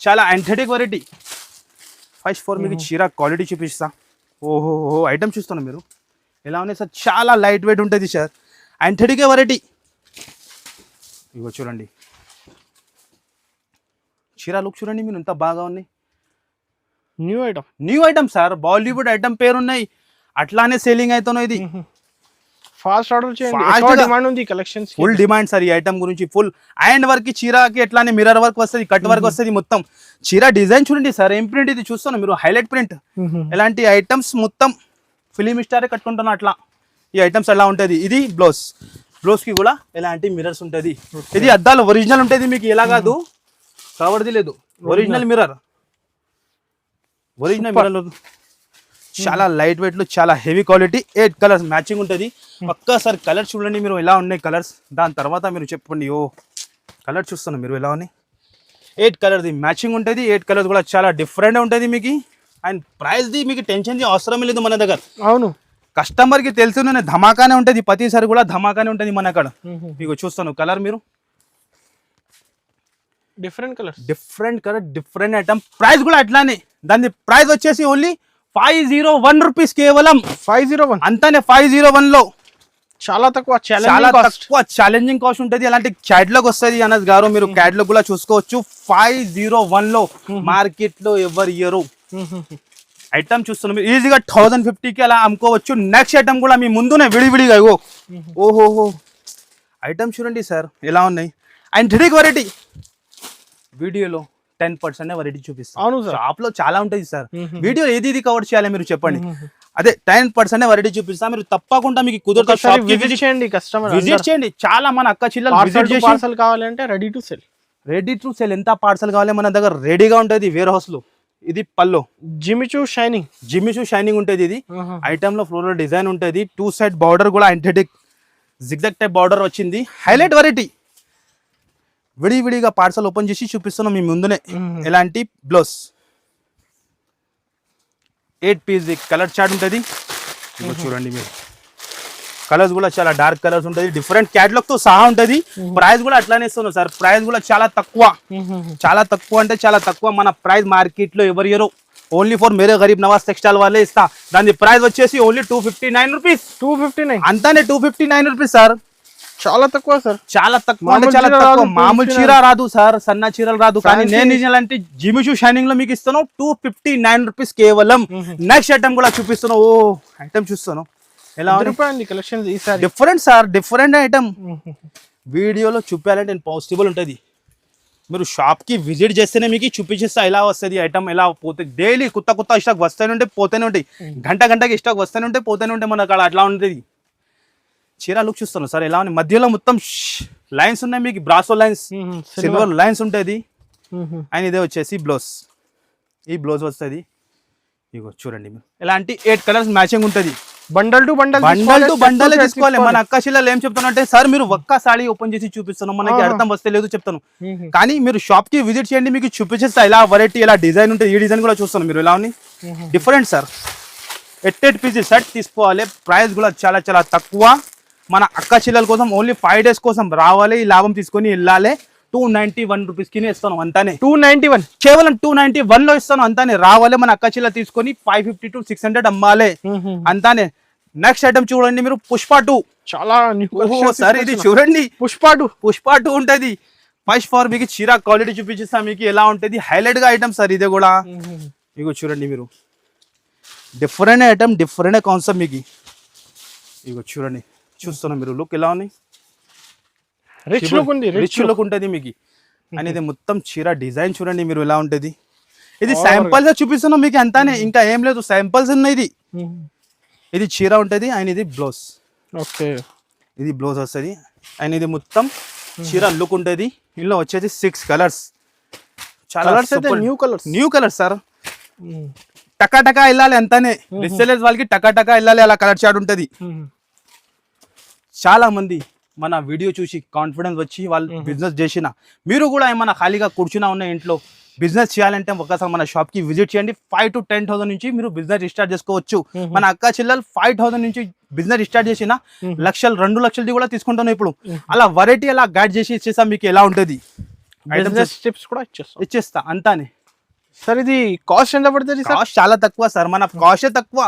చాలా యాంథెటిక్ వెరైటీ. ఫస్ట్ ఫోర్ మీకు చీర క్వాలిటీ చూపిస్తా. ఓహో ఐటమ్ చూస్తున్నా మీరు ఎలా ఉన్నాయి సార్, చాలా లైట్ వెయిట్ ఉంటుంది సార్, యాంథెటిక్ వెరైటీ. ఇగో చూడండి చీర లుక్ చూడండి మీరు, ఎంత బాగా ఉన్నాయి. New item sir, Bollywood item పేరు ఉన్నాయి, అట్లానే సేలింగ్ అవుతున్నాయి. ఇది ఫాస్ట్ ఆర్డర్ చేయండి, డిమాండ్ ఉంది కలెక్షన్స్, ఫుల్ డిమాండ్ సార్ ఈ ఐటమ్ గురించి. ఫుల్ హ్యాండ్ వర్క్ చీరకి ఎట్లానే మిర్రర్ వర్క్ వస్తుంది, కట్ వర్క్ వస్తుంది. మొత్తం చీర డిజైన్ చూడండి సార్, ఏం ప్రింట్ ఇది చూస్తాను మీరు, హైలైట్ ప్రింట్. ఎలాంటి ఐటమ్స్ మొత్తం ఫిలిం స్టారే కట్టుకుంటాను అట్లా ఈ ఐటమ్స్ ఎలా ఉంటుంది. ఇది బ్లౌజ్ కి కూడా ఎలాంటి మిర్రర్స్ ఉంటుంది. ఇది అద్దాలు ఒరిజినల్ ఉంటుంది మీకు, ఎలా కాదు కవర్ది లేదు, ఒరిజినల్ మిర్రర్. చాలా లైట్ వెయిట్ లో, చాలా హెవీ క్వాలిటీ. 8 కలర్స్ మ్యాచింగ్ ఉంటుంది. ఒక్కసారి కలర్ చూడండి మీరు ఎలా ఉన్నాయి కలర్స్, దాని తర్వాత మీరు చెప్పండి. ఓ కలర్ చూస్తున్నా మీరు ఎలా ఉన్నాయి. 8 కలర్ది మ్యాచింగ్ ఉంటుంది. 8 కలర్స్ కూడా చాలా డిఫరెంట్ ఉంటుంది మీకు. అండ్ ప్రైస్ది మీకు టెన్షన్ అవసరం లేదు మన దగ్గర. అవును, కస్టమర్ కి తెలుసు ధమాకానే ఉంటుంది, ప్రతిసారి కూడా ధమాకానే ఉంటుంది మన అక్కడ. మీకు చూస్తాను కలర్ మీరు, different colour different item. Price కూడా అట్లానే, దాని ప్రైస్ వచ్చేసి ఓన్లీ 501 రూపీస్ కేవలం. 501 అంతానే 501 లో చాలా తక్కువ ఛాలెంజింగ్ కాస్ట్ ఉంటుంది. అలాంటి క్యాటలాగ్ వస్తుంది అనస్ గారు, మీరు క్యాటలాగ్ కూడా చూసుకోవచ్చు. 501 లో మార్కెట్ లో ఎవరు ఇయ్యరు. ఐటమ్ చూస్తున్నాం మీరు, ఈజీగా 1050కి అలా అమ్ముకోవచ్చు. నెక్స్ట్ ఐటమ్ కూడా మీ ముందునే విడివిడిగా. ఓహో ఐటమ్ చూడండి సార్ ఎలా ఉన్నాయి. అండ్ థ్రీ వెరైటీ వీడియోలో 10% వెరైటీ చూపిస్తాను. అవును షాప్ లో చాలా ఉంటుంది సార్, వీడియో ఏది కవర్ చేయాలి మీరు చెప్పండి. అదే 10% వెరైటీ చూపిస్తా, మీరు తప్పకుండా మీకు కుదురుతా విజిట్ చేయండి. చాలా మన అక్క చిల్లలు పార్సల్ కావాలంటే రెడీ టు సెల్ ఎంత పార్సల్ కావాలి మన దగ్గర రెడీగా ఉంటుంది వేర్ హౌస్ లో. ఇది పల్లో జిమిచూ షైనింగ్ ఉంటుంది. ఇది ఐటమ్ లో ఫ్లోరల్ డిజైన్ ఉంటుంది. 2 సైడ్ బార్డర్ కూడా యాంథెటిక్ జిగ్జాగ్ టైప్ బార్డర్ వచ్చింది. Highlight variety. విడివిడిగా పార్సల్ ఓపెన్ చేసి చూపిస్తున్నాం మీ ముందునే. ఎలాంటి బ్లౌజ్ 8 పీస్ కలర్ చార్ట్ ఉంటుంది. చూడండి మీరు, కలర్స్ కూడా చాలా డార్క్ కలర్స్ ఉంటుంది, డిఫరెంట్ క్యాటలాగ్ తో సహా ఉంటుంది. ప్రైస్ కూడా అట్లానే ఇస్తున్నాం సార్, ప్రైస్ కూడా చాలా తక్కువ అంటే చాలా తక్కువ. మన ప్రైస్ మార్కెట్ లో ఎవరు ఇయ్యరు, only for Mere Garib Nawaz textile వాళ్ళే ఇస్తా. దాని ప్రైస్ వచ్చేసి ఓన్లీ 259 రూపీస్. 259 అంతానే 259 రూపీస్ సార్, చాలా తక్కువ సార్, చాలా తక్కువ. మామూలు చీర రాదు సార్, సన్న చీరలు రాదు. కానీ నేను ఇలాంటి జిమిచూ షైనింగ్ లో మీకు ఇస్తాను 259 రూపీస్ కేవలం. నెక్స్ట్ ఐటమ్ కూడా చూపిస్తాను. ఓ ఐటమ్ చూస్తాను ఎలా collection, different sir, different item. వీడియోలో చూపించాలంటే పాసిబుల్ ఉంటుంది. మీరు షాప్ కి విజిట్ చేస్తేనే మీకు చూపించేస్తా ఎలా వస్తుంది ఐటమ్, ఎలా పోతే. డైలీ కొత్త స్టాక్ వస్తూనే ఉంటాయి, పోతూనే ఉంటాయి. గంటకి స్టాక్ వస్తూనే ఉంటాయి, పోతూనే ఉంటాయి. మన అక్కడ అట్లా ఉంటుంది. చీర లుక్ చూస్తాను సార్ ఎలా ఉంది. మధ్యలో మొత్తం లైన్స్ ఉన్నాయి మీకు, బ్రాసో లైన్స్, సిల్వర్ లైన్స్ ఉంటుంది. అండ్ ఇదే వచ్చేసి బ్లౌజ్, ఈ బ్లౌజ్ వస్తుంది. ఇగో చూడండి మీరు, ఎలాంటి 8 కలర్స్ మ్యాచింగ్ ఉంటుంది. బండల్ టు బండల్ బండల్ తీసుకోవాలి. మన అక్క చెల్లెలు ఏం చెప్తానంటే సార్ మీరు ఒక్క సాడీ ఓపెన్ చేసి చూపిస్తున్నాం, మనకి అర్థం వస్తే లేదు చెప్తాను. కానీ మీరు షాప్ కి విజిట్ చేయండి, మీకు చూపించేస్తా ఇలా వెరైటీ ఇలా డిజైన్ ఉంటుంది. ఈ డిజైన్ కూడా చూస్తాను మీరు ఎలా ఉంది డిఫరెంట్ సార్. 8 పీసెస్ సెట్ తీసుకోవాలి. ప్రైస్ కూడా చాలా చాలా తక్కువ. మన అక్క చెల్లెల కోసం ఓన్లీ 5 days కోసం రావాలి, ఈ లాభం తీసుకొని వెళ్ళాలి. 291 రూపీస్ కి ఇస్తాను అంతానే. 291 కేవలం 291 లో ఇస్తాను అంతానే. రావాలి మన అక్క చెల్లె తీసుకొని 550 to 600 అమ్మాలి అంతానే. నెక్స్ట్ ఐటమ్ చూడండి మీరు, పుష్ప 2. చాలా సార్ ఇది చూడండి, పుష్ప 2 ఉంటది. ఫస్ట్ ఫార్ మీకు చీర క్వాలిటీ చూపించేస్తా మీకు ఎలా ఉంటది. హైలైట్ గా ఐటమ్ సార్ ఇది కూడా. ఇగో చూడండి మీరు, డిఫరెంట్ ఐటమ్, డిఫరెంట్ కాన్సెప్ట్ మీకు. ఇగో చూడండి, చూస్తున్నాం మీరు లుక్ ఎలా ఉంది, రిచ్ లుక్ ఉంది, రిచ్ లుక్ ఉంటది మీకు. అనేది మొత్తం చీర డిజైన్ చూడండి మీరు ఎలా ఉంటది. ఇది శాంపుల్ గా చూపిస్తున్నాం మీకు అంతానే, ఇంకా ఏం లేదు, శాంపుల్స్ ఉన్నాయి. ఇది చీర ఉంటది అండ్ ఇది బ్లౌజ్. ఓకే, ఇది బ్లౌజ్ వస్తుంది అండ్ ఇది మొత్తం చీర లుక్ ఉంటది. ఇందులో వచ్చేసి 6 కలర్స్. చాలా న్యూ కలర్స్ సార్. టకా టకా వెళ్ళాలి అంతానే. రిసెలర్స్ వాళ్ళకి టకా టకా వెళ్ళాలి, అలా కలర్ చార్ట్ ఉంటది. చాలా మంది మన వీడియో చూసి కాన్ఫిడెన్స్ వచ్చి వాళ్ళు బిజినెస్ చేసిన, మీరు కూడా ఏమైనా ఖాళీగా కూర్చున్నా ఉన్న ఇంట్లో బిజినెస్ చేయాలంటే ఒకసారి మన షాప్ కి విజిట్ చేయండి. 5 to 10,000 నుంచి మీరు బిజినెస్ స్టార్ట్ చేసుకోవచ్చు. మన అక్క చెల్లెలు 5,000 నుంచి బిజినెస్ స్టార్ట్ చేసిన లక్షలు 2 లక్షలది కూడా తీసుకుంటాను ఇప్పుడు. అలా వెరైటీ అలా గైడ్ చేసి ఇచ్చేస్తా మీకు ఎలా ఉంటది. టిప్స్ కూడా ఇచ్చేస్తా అంతానే. సార్ ఇది కాస్ట్ ఎంత పడుతుంది? కాస్ట్ చాలా తక్కువ సార్, మన కాస్ట్ తక్కువ.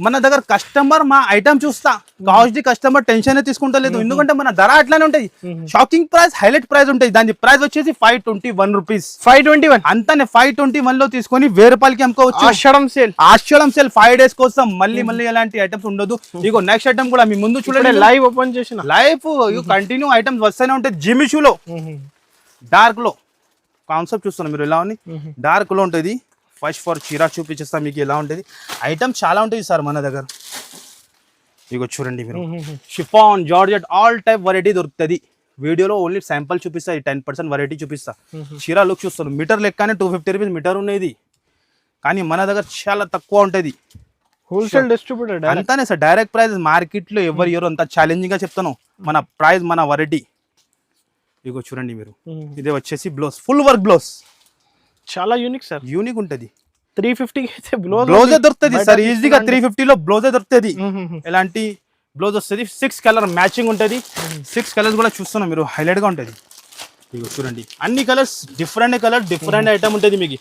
మన దగ్గర కస్టమర్ మా ఐటమ్ చూస్తా, కాస్ట్ ది కస్టమర్ టెన్షన్ తీసుకుంటలేదు. ఎందుకంటే మన ధర అట్లానే ఉంటాయి. షాకింగ్ ప్రైస్, హైలైట్ ప్రైస్ ఉంటాయి. దాని ప్రైస్ వచ్చేసి 521 రూపీస్. 521 అంతానే. 521 లో తీసుకొని 1000 రూపాయలకి అమ్ముకోవచ్చు. ఆషాఢం సేల్ 5 days కోసం. మళ్ళీ ఎలాంటి ఐటమ్స్ ఉండదు. ఇగో నెక్స్ట్ ఐటమ్ కూడా మీ ముందు చూడండి, లైవ్ ఓపెన్ చేసిన లైవ్ కంటిన్యూ ఐటమ్స్ వస్తూనే ఉంటాయి. జిమిషులో డార్క్ లో కాన్సెప్ట్ చూస్తున్నాం మీరు ఎలా ఉంది, డార్క్ లో ఉంటుంది. ఫస్ట్ ఫర్ చీర చూపించేస్తా మీకు ఎలా ఉంటుంది. ఐటమ్ చాలా ఉంటుంది సార్ మన దగ్గర. ఇగో చూడండి మీరు, chiffon, georgette, all type variety దొరుకుతుంది. వీడియోలో ఓన్లీ శాంపుల్ చూపిస్తా, 10% వెరైటీ చూపిస్తా. చీర లుక్ చూస్తాను, మీటర్ లెక్కనే 250 రూపీస్ మీటర్ ఉన్నది. కానీ మన దగ్గర చాలా తక్కువ ఉంటుంది. హోల్సేల్ డిస్ట్రిబ్యూటర్ అంతానే సార్. డైరెక్ట్ ప్రైస్ మార్కెట్ లో ఎవరు అంత ఛాలెంజింగ్ గా చెప్తాను. మన ప్రైస్, మన వెరైటీ. ఇగో చూడండి మీరు, ఇదే వచ్చేసి బ్లౌజ్, ఫుల్ వర్క్ బ్లౌజ్. చాలా యూనిక్ సార్, యూనిక్ ఉంటది. 350 అయితే బ్లౌజ్ దొరుకుతుంది సార్ ఈజీగా. 350 లో బ్లౌజ్ దొరుకుతుంది. ఎలాంటి బ్లౌజ్ వస్తుంది, 6 కలర్ మ్యాచింగ్ ఉంటది. 6 కలర్స్ కూడా చూస్తున్నాం మీరు, హైలైట్ గా ఉంటది. ఇగో చూడండి, అన్ని కలర్స్ డిఫరెంట్ ఐటమ్ ఉంటుంది మీకు.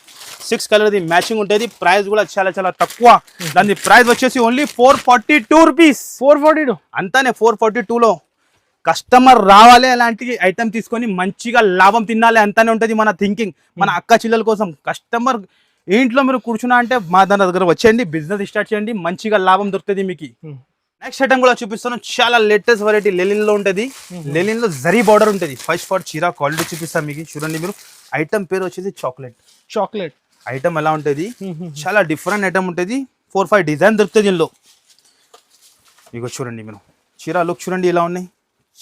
6 కలర్ ది మ్యాచింగ్ ఉంటుంది. ప్రైస్ కూడా చాలా చాలా తక్కువ. దాని ప్రైస్ వచ్చేసి ఓన్లీ 442 రూపీస్. 442 అంతానే. 442 లో కస్టమర్ రావాలి, అలాంటి ఐటమ్ తీసుకొని మంచిగా లాభం తినాలి అంతానే ఉంటుంది మన థింకింగ్. మన అక్క చెల్లెల కోసం కస్టమర్ ఇంట్లో మీరు కూర్చున్నా అంటే మా దాని దగ్గర వచ్చేయండి, బిజినెస్ స్టార్ట్ చేయండి, మంచిగా లాభం దొరుకుతుంది మీకు. నెక్స్ట్ ఐటమ్ కూడా చూపిస్తాను, చాలా లేటెస్ట్ వెరైటీ. లెలిన్ లో ఉంటుంది. లెలిన్ లో జరీ బార్డర్ ఉంటుంది. ఫస్ట్ ఫర్ చీర క్వాలిటీ చూపిస్తాను మీకు. చూడండి మీరు, ఐటమ్ పేరు వచ్చేసి చాక్లెట్ ఐటమ్ ఎలా ఉంటుంది. చాలా డిఫరెంట్ ఐటమ్ ఉంటుంది. 4-5 డిజైన్ దొరుకుతుంది దీనిలో. ఇగో చూడండి మీరు, చీర లుక్ చూడండి ఎలా ఉన్నాయి.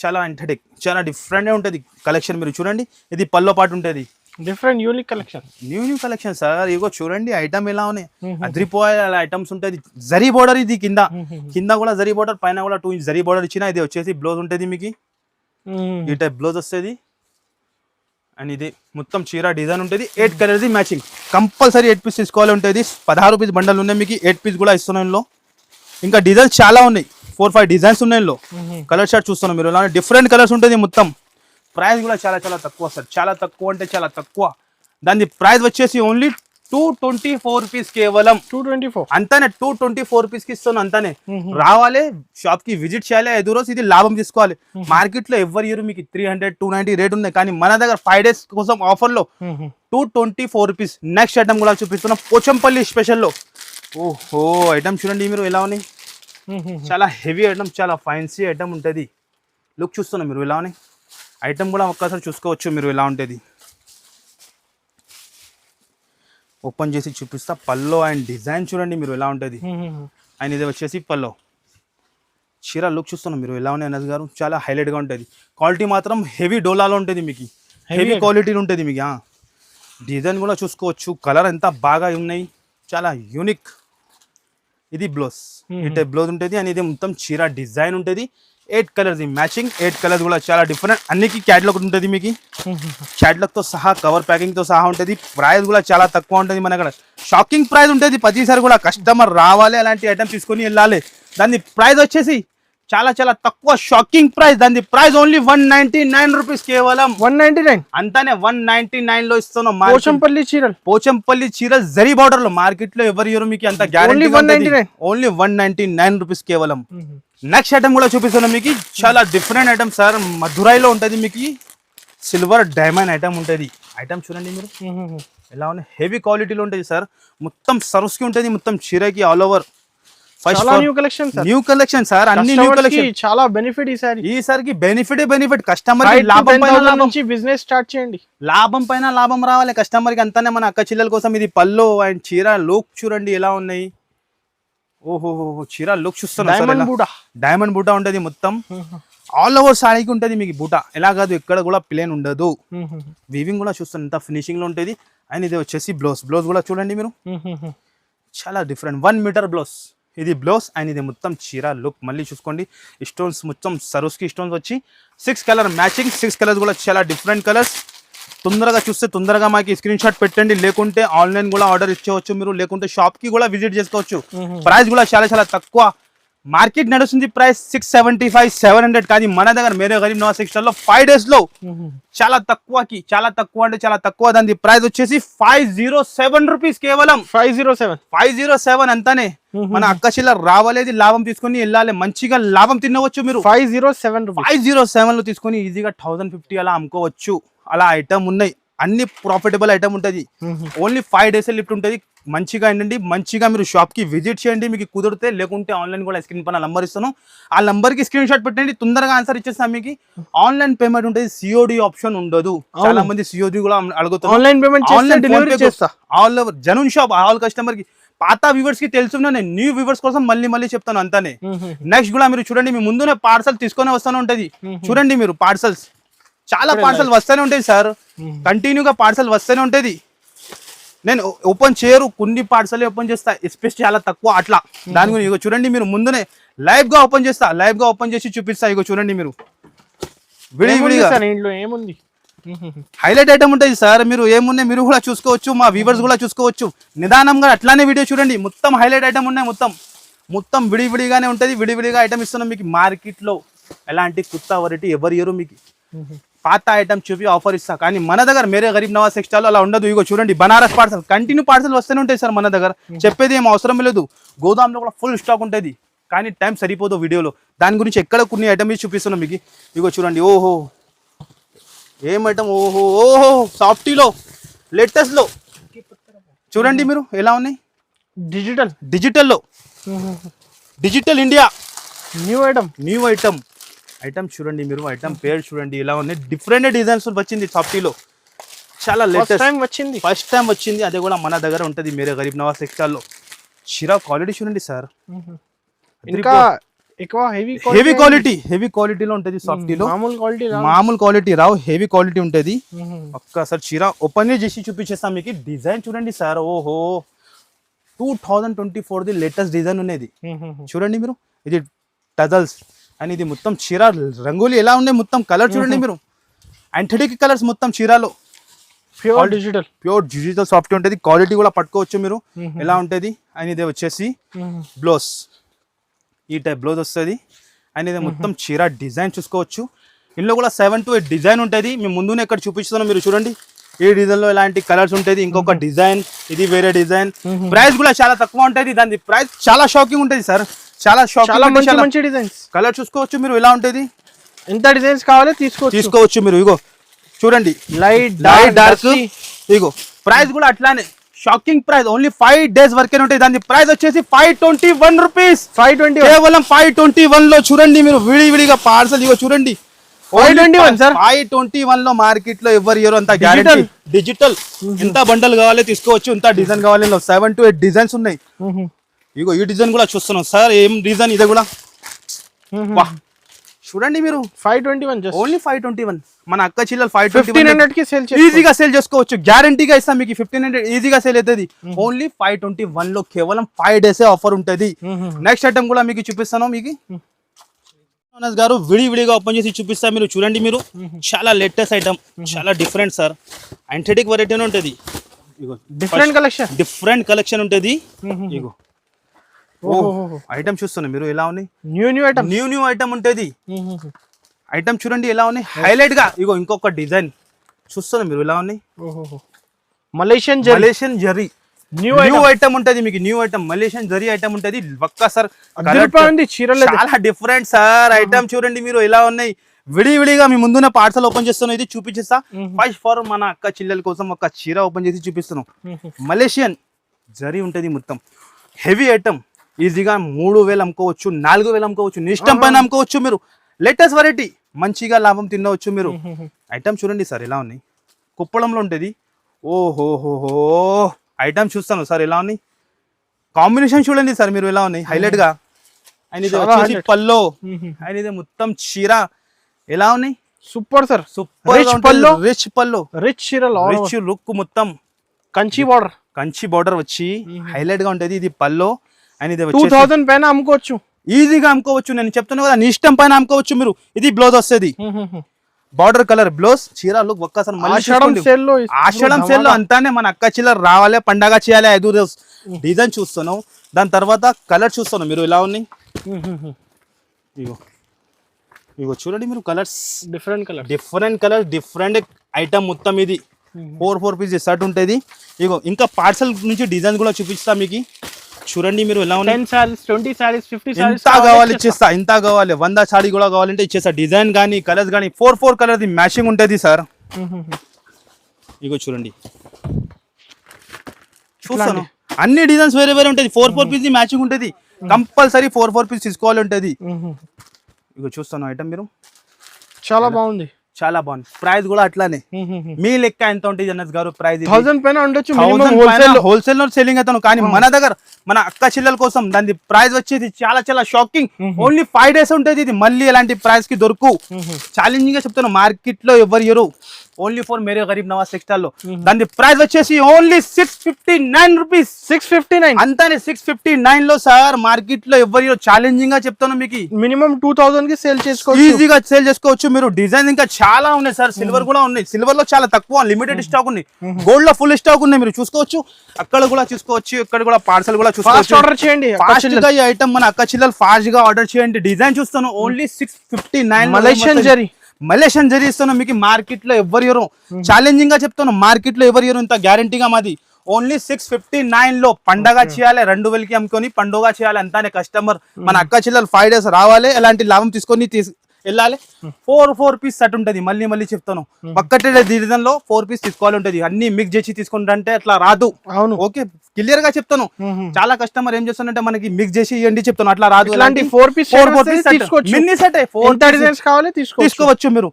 చాలా ఎంటర్టైక్, చాలా డిఫరెంట్ ఉంటుంది కలెక్షన్. మీరు చూడండి, ఇది పల్లో పాటు ఉంటుంది. Different unique collection, new collection sir. ఇగో చూడండి ఐటమ్ ఎలా ఉన్నాయి. అదిరిపోయే ఐటమ్స్ ఉంటుంది. జరీ బోర్డర్ ఇది కింద కూడా జరీ బోర్డర్, పైన కూడా 2 ఇంచ్ జరీ బోర్డర్ ఇచ్చిన. ఇది వచ్చేసి బ్లౌజ్ ఉంటుంది మీకు. ఈ టైప్ బ్లౌజ్ వస్తుంది. అండ్ ఇది మొత్తం చీర డిజైన్ ఉంటుంది. 8 కలర్స్ మ్యాచింగ్. కంపల్సరీ 8 పీస్ తీసుకోవాలి ఉంటుంది. 16 రూపీస్ బండల్ ఉన్నాయి మీకు. 8 పీస్ కూడా ఇస్తున్నాయి ఇందులో. ఇంకా డిజైన్స్ చాలా ఉన్నాయి, 4-5 డిజైన్స్ ఉన్నాయి ఇందులో. కలర్ షార్ట్ చూస్తున్నాం మీరు, డిఫరెంట్ కలర్స్ ఉంటుంది మొత్తం. ప్రైస్ కూడా చాలా చాలా తక్కువ సార్. చాలా తక్కువ అంటే చాలా తక్కువ. దాని ప్రైస్ వచ్చేసి ఓన్లీ 224 రూపీస్. కేవలం 224 అంతానే. 224 రూపీస్ కి ఇస్తాను అంతానే. రావాలి షాప్ కి విజిట్ చేయాలి. 5 రోజు ఇది లాభం తీసుకోవాలి. మార్కెట్ లో ఎవరి ఇయర్ మీకు 300-290 రేట్ ఉన్నాయి. కానీ మన దగ్గర 5 days కోసం ఆఫర్ లో 224 రూపీస్. నెక్స్ట్ ఐటమ్ కూడా చూపిస్తున్నాం, పోచంపల్లి స్పెషల్ లో. ఓహో, ఐటమ్ చూడండి మీరు ఎలా ఉన్నాయి. చాలా హెవీ ఐటమ్, చాలా ఫ్యాన్సీ ఐటమ్ ఉంటుంది. లుక్ చూస్తున్నాం మీరు ఎలా ఉన్నాయి. ఐటమ్ కూడా ఒక్కసారి చూసుకోవచ్చు మీరు ఎలా ఉంటుంది. ఓపెన్ చేసి చూపిస్తా. పల్లో అండ్ డిజైన్ చూడండి మీరు ఎలా ఉంటుంది. అండ్ ఇది వచ్చేసి పల్లో. చీర లుక్ చూస్తున్నాం మీరు ఎలా ఉన్నాయి అనస్ గారు. చాలా హైలైట్గా ఉంటుంది. క్వాలిటీ మాత్రం హెవీ డోలాలో ఉంటుంది మీకు. హెవీ క్వాలిటీ ఉంటుంది మీకు. డిజైన్ కూడా చూసుకోవచ్చు. కలర్ ఎంత బాగా ఉన్నాయి, చాలా యూనిక్. ఇది బ్లౌజ్ ఈ టైప్ బ్లౌజ్ ఉంటుంది అండ్ ఇది మొత్తం చీర డిజైన్ ఉంటుంది 8 కలర్స్ ఈ మ్యాచింగ్ 8 కలర్స్ కూడా చాలా డిఫరెంట్ అన్నికి క్యాటలాగ్ ఉంటుంది మీకు క్యాటలాగ్ తో సహా కవర్ ప్యాకింగ్ తో సహా ఉంటుంది ప్రైస్ కూడా చాలా తక్కువ ఉంటుంది మన అక్కడ షాకింగ్ ప్రైస్ ఉంటుంది ప్రతిసారి కూడా కస్టమర్ రావాలి అలాంటి ఐటమ్ తీసుకొని వెళ్ళాలి దాని ప్రైస్ వచ్చేసి చాలా చాలా తక్కువ షాకింగ్ ప్రైస్ దాని ప్రైస్ ఓన్లీ 199 రూపీస్ కేవలం 199 అంతానే 199 లో ఇస్తున్నాం పోచంపల్లి చీరలు పోచంపల్లి చీరలు జరీ బార్డర్ లో మార్కెట్ లో ఎవరు ఇవ్వరు మీకు అంత గ్యారెంటీ ఓన్లీ 199 రూపీస్ కేవలం నెక్స్ట్ ఐటమ్ కూడా చూపిస్తున్నాం మీకు చాలా డిఫరెంట్ ఐటమ్ సార్ మధురైలో ఉంటుంది మీకు సిల్వర్ డైమండ్ ఐటమ్ ఉంటుంది ఐటమ్ చూడండి మీరు ఎలా ఉంది హెవీ క్వాలిటీలో ఉంటుంది సార్ మొత్తం సర్వ్స్కి ఉంటుంది మొత్తం చీరకి ఆల్ ఓవర్ చాలా new collection sir new collection sir అన్ని న్యూ కలెక్షన్ చాలా బెనిఫిట్ ఈసారికి బెనిఫిట్ కస్టమర్ లాభం పైన లాభం బిజినెస్ స్టార్ట్ చేయండి లాభం పైన లాభం రావాలి కస్టమర్ కి అంతానే మన అక్క చెల్లెల కోసం ఇది పల్లో అండ్ చీర లుక్ చూడండి ఎలా ఉన్నాయి ఓహో చీర లుక్ చూస్తున్నా డైమండ్ బూటా ఉంటది మొత్తం ఆల్ ఓవర్ సారీకి ఉంటది మీకు బూటా ఎలా కాదు ఎక్కడ కూడా ప్లేన్ ఉండదు వీవింగ్ కూడా చూస్తాను ఎంత ఫినిషింగ్ లో ఉంటది అండ్ ఇది వచ్చేసి బ్లౌజ్ కూడా చూడండి మీరు చాలా డిఫరెంట్ 1 మీటర్ బ్లౌజ్ ఇది బ్లౌజ్ అండ్ ఇది మొత్తం చీర లుక్ మళ్ళీ చూసుకోండి స్టోన్స్ మొత్తం సరోస్కి స్టోన్స్ వచ్చి 6 కలర్ మ్యాచింగ్ 6 కలర్స్ కూడా చాలా డిఫరెంట్ కలర్స్ తొందరగా చూస్తే తొందరగా మాకు స్క్రీన్ షాట్ పెట్టండి లేకుంటే ఆన్లైన్ కూడా ఆర్డర్ ఇచ్చేవచ్చు మీరు లేకుంటే షాప్ కి కూడా విజిట్ చేసుకోవచ్చు ప్రైస్ కూడా చాలా చాలా తక్కువ మార్కెట్ నడుస్తుంది ప్రైస్ 675 700 కానీ మన దగ్గర మేరే గరీబ్ నవాజ్ టెక్స్టైల్ లో 5 డేస్ లో చాలా తక్కువ అంటే చాలా తక్కువ దాని ప్రైస్ వచ్చేసి 507 రూపీస్ కేవలం 507 అంతానే మన అక్క చిల్లర రావాలేది లాభం తీసుకొని వెళ్ళాలి మంచిగా లాభం తినవచ్చు మీరు 507 లో తీసుకొని ఈజీగా 1050 అలా అమ్ముకోవచ్చు అలా ఐటమ్ ఉన్నాయి అన్ని ప్రాఫిటబుల్ ఐటమ్ ఉంటుంది ఓన్లీ 5 డేస్ లిఫ్ట్ ఉంటుంది మంచిగా ఏంటండి మంచిగా మీరు షాప్ కి విజిట్ చేయండి మీకు కుదిరితే లేకుంటే ఆన్లైన్ కూడా స్క్రీన్ పైన నంబర్ ఇస్తాను ఆ నంబర్ కి స్క్రీన్ షాట్ పెట్టండి తొందరగా ఆన్సర్ ఇచ్చేస్తాం మీకు ఆన్లైన్ పేమెంట్ ఉంటుంది సిఓడి ఆప్షన్ ఉండదు చాలా మంది సిఓడి కూడా అడుగుతారు ఆన్లైన్ పేమెంట్ డెలివరీ చేస్తా all over జనూన్ shop all customer కి పాత వ్యూవర్స్ కి తెలుసు నేను న్యూ వ్యూవర్స్ కోసం మళ్ళీ చెప్తాను అంతానే నెక్స్ట్ కూడా మీరు చూడండి మీ ముందునే పార్సల్ తీసుకొని వస్తానే ఉంటది చూడండి మీరు పార్సల్స్ చాలా పార్సల్ వస్తూనే ఉంటాయి సార్ కంటిన్యూగా పార్సల్ వస్తూనే ఉంటుంది నేను ఓపెన్ చేయరు కొన్ని పార్సల్ ఓపెన్ చేస్తా ఎస్పెషల్ చాలా తక్కువ అట్లా దాని గురించి ఇగో చూడండి మీరు ముందునే లైవ్ గా ఓపెన్ చేసి చూపిస్తా ఇగో చూడండి మీరు ఏముంది హైలైట్ ఐటమ్ ఉంటుంది సార్ మీరు ఏమున్నాయి మీరు కూడా చూసుకోవచ్చు మా వ్యూవర్స్ కూడా చూసుకోవచ్చు నిదానంగా అట్లానే వీడియో చూడండి మొత్తం హైలైట్ ఐటమ్ ఉన్నాయి మొత్తం విడివిడిగానే ఉంటుంది విడివిడిగా ఐటమ్ ఇస్తున్నాం మీకు మార్కెట్ లో ఎలాంటి కొత్త వెరైటీ ఎవరు ఇయరు మీకు పాత ఐటమ్ చూపి ఆఫర్ ఇస్తా కానీ మన దగ్గర మేరే గరీబ్ నవాజ్ టెక్స్టైల్ అలా ఉండదు ఇగో చూడండి బనారస్ పార్సల్ కంటిన్యూ పార్సల్ వస్తూనే ఉంటాయి సార్ మన దగ్గర చెప్పేది ఏం అవసరం లేదు గోదాంలో కూడా ఫుల్ స్టాక్ ఉంటుంది కానీ టైం సరిపోదు వీడియోలో దాని గురించి ఎక్కడ కొన్ని ఐటమ్ చూపిస్తున్నాం మీకు ఇగో చూడండి ఓహో ఏం ఐటమ్ ఓహో సాఫ్టీలో లేటెస్ట్ లో చూడండి మీరు ఎలా ఉన్నాయి డిజిటల్లో డిజిటల్ ఇండియా న్యూ ఐటమ్ చూడండి మీరు ఐటమ్ పేరు చూడండి ఇలా ఉన్నాయి డిఫరెంట్ డిజైన్స్ వచ్చింది సాఫ్టీలో చాలా లేటెస్ట్ ఫస్ట్ టైం వచ్చింది అదే కూడా మన దగ్గర ఉంటుంది మేరే గరీబ్ నవాజ్ టెక్స్టైల్ లో చీర క్వాలిటీ చూడండి సార్ ఇంకా ఎక్కువ హెవీ క్వాలిటీలో ఉంటుంది సాఫ్టీలో మామూలు క్వాలిటీ రావు హెవీ క్వాలిటీ ఉంటుంది ఒక్కసారి చీర ఓపెన్ చేసి చూపించేస్తాం మీకు డిజైన్ చూడండి సార్ ఓహో 2024 ది లేటెస్ట్ డిజైన్ ఉన్నది చూడండి మీరు ఇది టజల్స్ అండ్ ఇది మొత్తం చీర రంగోలీ ఎలా ఉన్నాయి మొత్తం కలర్ చూడండి మీరు యాంథెటిక్ కలర్స్ మొత్తం చీరలో ప్యూర్ డిజిటల్ సాఫ్ట్ ఉంటుంది క్వాలిటీ కూడా పట్టుకోవచ్చు మీరు ఎలా ఉంటుంది అండ్ ఇది వచ్చేసి బ్లౌజ్ ఈ టైప్ బ్లౌజ్ వస్తుంది అండ్ ఇది మొత్తం చీర డిజైన్ చూసుకోవచ్చు ఇందులో కూడా 7 to 8 డిజైన్ ఉంటుంది మేము ముందునే ఇక్కడ చూపిస్తున్నాం మీరు చూడండి ఈ డిజైన్ లో ఇలాంటి కలర్స్ ఉంటుంది ఇంకొక డిజైన్ ఇది వేరే డిజైన్ ప్రైస్ కూడా చాలా తక్కువ ఉంటుంది దాని ప్రైస్ చాలా షాకింగ్ ఉంటుంది సార్ చాలా మంచి డిజైన్స్ కలర్ చూసుకోవచ్చు మీరు ఎలా ఉంటుంది ఎంత డిజైన్స్ కావాలో తీసుకోవచ్చు మీరు ఇగో చూడండి లైట్ డార్క్ ఇగో ప్రైస్ కూడా అట్లానే షాకింగ్ ప్రైస్ ఓన్లీ 5 డేస్ వరకే ఉంటాయి దాని ప్రైస్ వచ్చేసి 521 రూపీస్ కేవలం 521 లో చూడండి మీరు విడివిడిగా పార్సల్ ఇగో చూడండి 521 సార్ 521 లో మార్కెట్ లో ఎవరు ఇయర్ అంత గ్యారెంటీ డిజిటల్ ఎంత బండల్ కావాలి తీసుకోవచ్చు ఎంత డిజైన్ కావాలి 7 to 8 డిజైన్స్ ఉన్నాయి ఇగో ఈ డిజైన్ కూడా చూస్తున్నాం సార్ ఏం డిజైన్ ఇది కూడా చూడండి మీరు 521 జస్ట్ ఓన్లీ 521. మన అక్క చిల్లలు 521 1500 కి సేల్ ఈజీగా సేల్ చేసుకోవచ్చు. గ్యారంటీగా ఇస్తాం మీకు 1500 ఈజీగా సేల్ అవుతుంది. ఓన్లీ 521 లో కేవలం 5 డేస్ ఆఫర్ ఉంటుంది. నెక్స్ట్ ఐటమ్ కూడా మీకు చూపిస్తాను. మీకు మనోజ్ గారు విడివిడిగా ఓపెన్ చేసి చూపిస్తా. మీరు చూడండి, మీరు చాలా లేటెస్ట్ ఐటమ్, చాలా డిఫరెంట్ సార్. యాంథెటిక్ వెరైటీ ఉంటుంది. ఇగో డిఫరెంట్ కలెక్షన్ ఉంటుంది. ఇగో ఐటమ్ చూస్తున్నా మీరు ఎలా ఉన్నాయి. న్యూ ఐటమ్ ఉంటుంది. ఐటమ్ చూడండి ఎలా ఉన్నాయి, హైలైట్ గా. ఇగో ఇంకొక డిజైన్ చూస్తున్నా మీరు ఎలా ఉన్నాయి. మలేషియన్ జరీ న్యూ ఐటమ్ ఉంటది మీకు. New item Malaysian zari item ఉంటది. ఒక్కసారి చాలా డిఫరెంట్ సార్. ఐటమ్ చూడండి మీరు ఎలా ఉన్నాయి. విడివిడిగా మీ ముందున్న పార్సల్ ఓపెన్ చేస్తున్నాం. ఇది చూపించేస్తా. ఫస్ట్ ఫర్ మన అక్క చిల్లెల కోసం ఒక చీర ఓపెన్ చేసి చూపిస్తున్నాం. మలేషియన్ జరీ ఉంటది మొత్తం. Heavy item. ఈజీగా 3000 అమ్ముకోవచ్చు, 4000 అమ్ముకోవచ్చు. నీ ఇష్టం పైన అమ్ముకోవచ్చు. మీరు లేటెస్ట్ వెరైటీ, మంచిగా లాభం తినవచ్చు మీరు. ఐటమ్ చూడండి సార్ ఎలా ఉన్నాయి. కుప్పడంలో ఉంటుంది. ఓహోహోహో ఐటమ్ చూస్తాను సార్ ఎలా ఉన్నాయి. కాంబినేషన్ చూడండి సార్ మీరు ఎలా ఉన్నాయి, హైలైట్ గా. అండ్ ఇది వచ్చేసి పల్లో, అండ్ ఇది మొత్తం చీర ఎలా ఉన్నాయి. Super sir. సూపర్ రిచ్ పల్లో, రిచ్ లుక్ మొత్తం. కంచి బార్డర్ వచ్చి హైలైట్ గా ఉంటది. ఇది పల్లో. అండ్ ఇది 2000 పైన అమ్ముకోవచ్చు, ఈజీగా అమ్ముకోవచ్చు. నేను చెప్తున్నా కదా, నీ ఇష్టం పైన అమ్ముకోవచ్చు మీరు. ఇది బ్లౌజ్ వస్తుంది, బార్డర్ కలర్ బ్లౌజ్. చీర లుక్ ఒక్కసారి ఆషాఢం సేల్ లో అంతానే మన అక్క చిల్లర రావాలి, పండగ చేయాలి. 5 రోజు డిజైన్ చూస్తున్నావు. దాని తర్వాత కలర్ చూస్తున్నావు మీరు ఎలా ఉన్నాయి. ఇగో ఇగో చూడండి మీరు colours, different colour, different item మొత్తం. ఇది 4 పీసెస్ షర్ట్ ఉంటుంది. ఇగో ఇంకా పార్సల్ నుంచి డిజైన్ కూడా చూపిస్తా మీకు. చూడండి మీరు ఎలా ఉన్నాయి. 10 sarees, 20 sarees, 50 sarees ఎంత కావాలి ఇచ్చేస్తా. ఎంత కావాలి 100 సారీ కూడా కావాలంటే ఇచ్చేస్తా. డిజైన్ కానీ కలర్స్ కానీ 4 కలర్ మ్యాచింగ్ ఉంటుంది సార్. ఇగో చూడండి చూస్తాను. అన్ని డిజైన్స్ వేరే వేరే ఉంటుంది. 4 పీస్ మ్యాచింగ్ ఉంటుంది. కంపల్సరీ 4 పీస్ తీసుకోవాలి ఉంటుంది. ఇగో చూస్తాను ఐటమ్ మీరు. చాలా బాగుంది, చాలా బాగుంది. ప్రైస్ కూడా అట్లానే. మీ లెక్క ఎంత ఉంటుంది అన్నది గారు ప్రైస్? 1000 పైన ఉండొచ్చు హోల్సేల్ లో సెల్లింగ్ అవుతాను. కానీ మన దగ్గర మన అక్క చిల్లల కోసం దాని ప్రైస్ వచ్చేది చాలా చాలా షాకింగ్. ఓన్లీ 5 డేస్ ఉంటుంది. ఇది మళ్ళీ ఎలాంటి ప్రైస్ కి దొరుకు. ఛాలెంజింగ్ గా చెప్తాను, మార్కెట్ లో ఎవరు year. Only for Mere Garib Nawaz textile లో దాని ప్రైస్ వచ్చేసి ఓన్లీ 659 రూపీస్. 659 అంతానే 659 లో సార్. మార్కెట్ లో ఎవరు ఛాలెంజింగ్ గా చెప్తాను మీకు. మినిమం 2000 కి సేల్ చేసుకోవచ్చు, ఈజీగా సేల్ చేసుకోవచ్చు మీరు. డిజైన్ ఇంకా చాలా ఉన్నాయి సార్. సిల్వర్ కూడా ఉన్నాయి. సిల్వర్ లో చాలా తక్కువ లిమిటెడ్ స్టాక్ ఉన్నాయి. గోల్డ్ లో ఫుల్ స్టాక్ ఉన్నాయి. మీరు చూసుకోవచ్చు, అక్కడ కూడా చూసుకోవచ్చు, ఇక్కడ కూడా పార్సల్ కూడా చూసుకోవచ్చు. ఆర్డర్ చేయండి ఫాస్ట్ గా. ఈ ఐటమ్ మన అక్క చిల్లలు ఫాస్ట్ గా ఆర్డర్ చేయండి. డిజైన్ చూస్తాను ఓన్లీ 659. మలేషియన్ జరీ ఇస్తాను మీకు. మార్కెట్ లో ఎవరు ఛాలెంజింగ్ గా చెప్తాను, మార్కెట్ లో ఎవరు ఇంత గ్యారంటీగా మాది. ఓన్లీ 659 లో పండగ చేయాలి, 2000కి అమ్ముకొని పండుగ చేయాలి. అంతానే కస్టమర్ మన అక్క చిల్లలు 5 డేస్ రావాలి, ఎలాంటి లాభం తీసుకొని వెళ్ళాలి. 4 పీస్ సెట్ ఉంటుంది. మళ్ళీ చెప్తాను, ఒక్కటే డిజైన్ లో 4 పీస్ తీసుకోవాలి ఉంటుంది. అన్ని మిక్స్ చేసి తీసుకుంటే అట్లా రాదు. అవును, ఓకే, క్లియర్ గా చెప్తాను. చాలా కస్టమర్ ఏం చేస్తానంటే మనకి మిక్స్ చేసి ఇవ్వండి చెప్తాను, అట్లా రాదు. ఇలాంటి 4 పీస్ మినీ సెట్ 4 డిజైన్స్ కావాలి తీసుకోవచ్చు మీరు.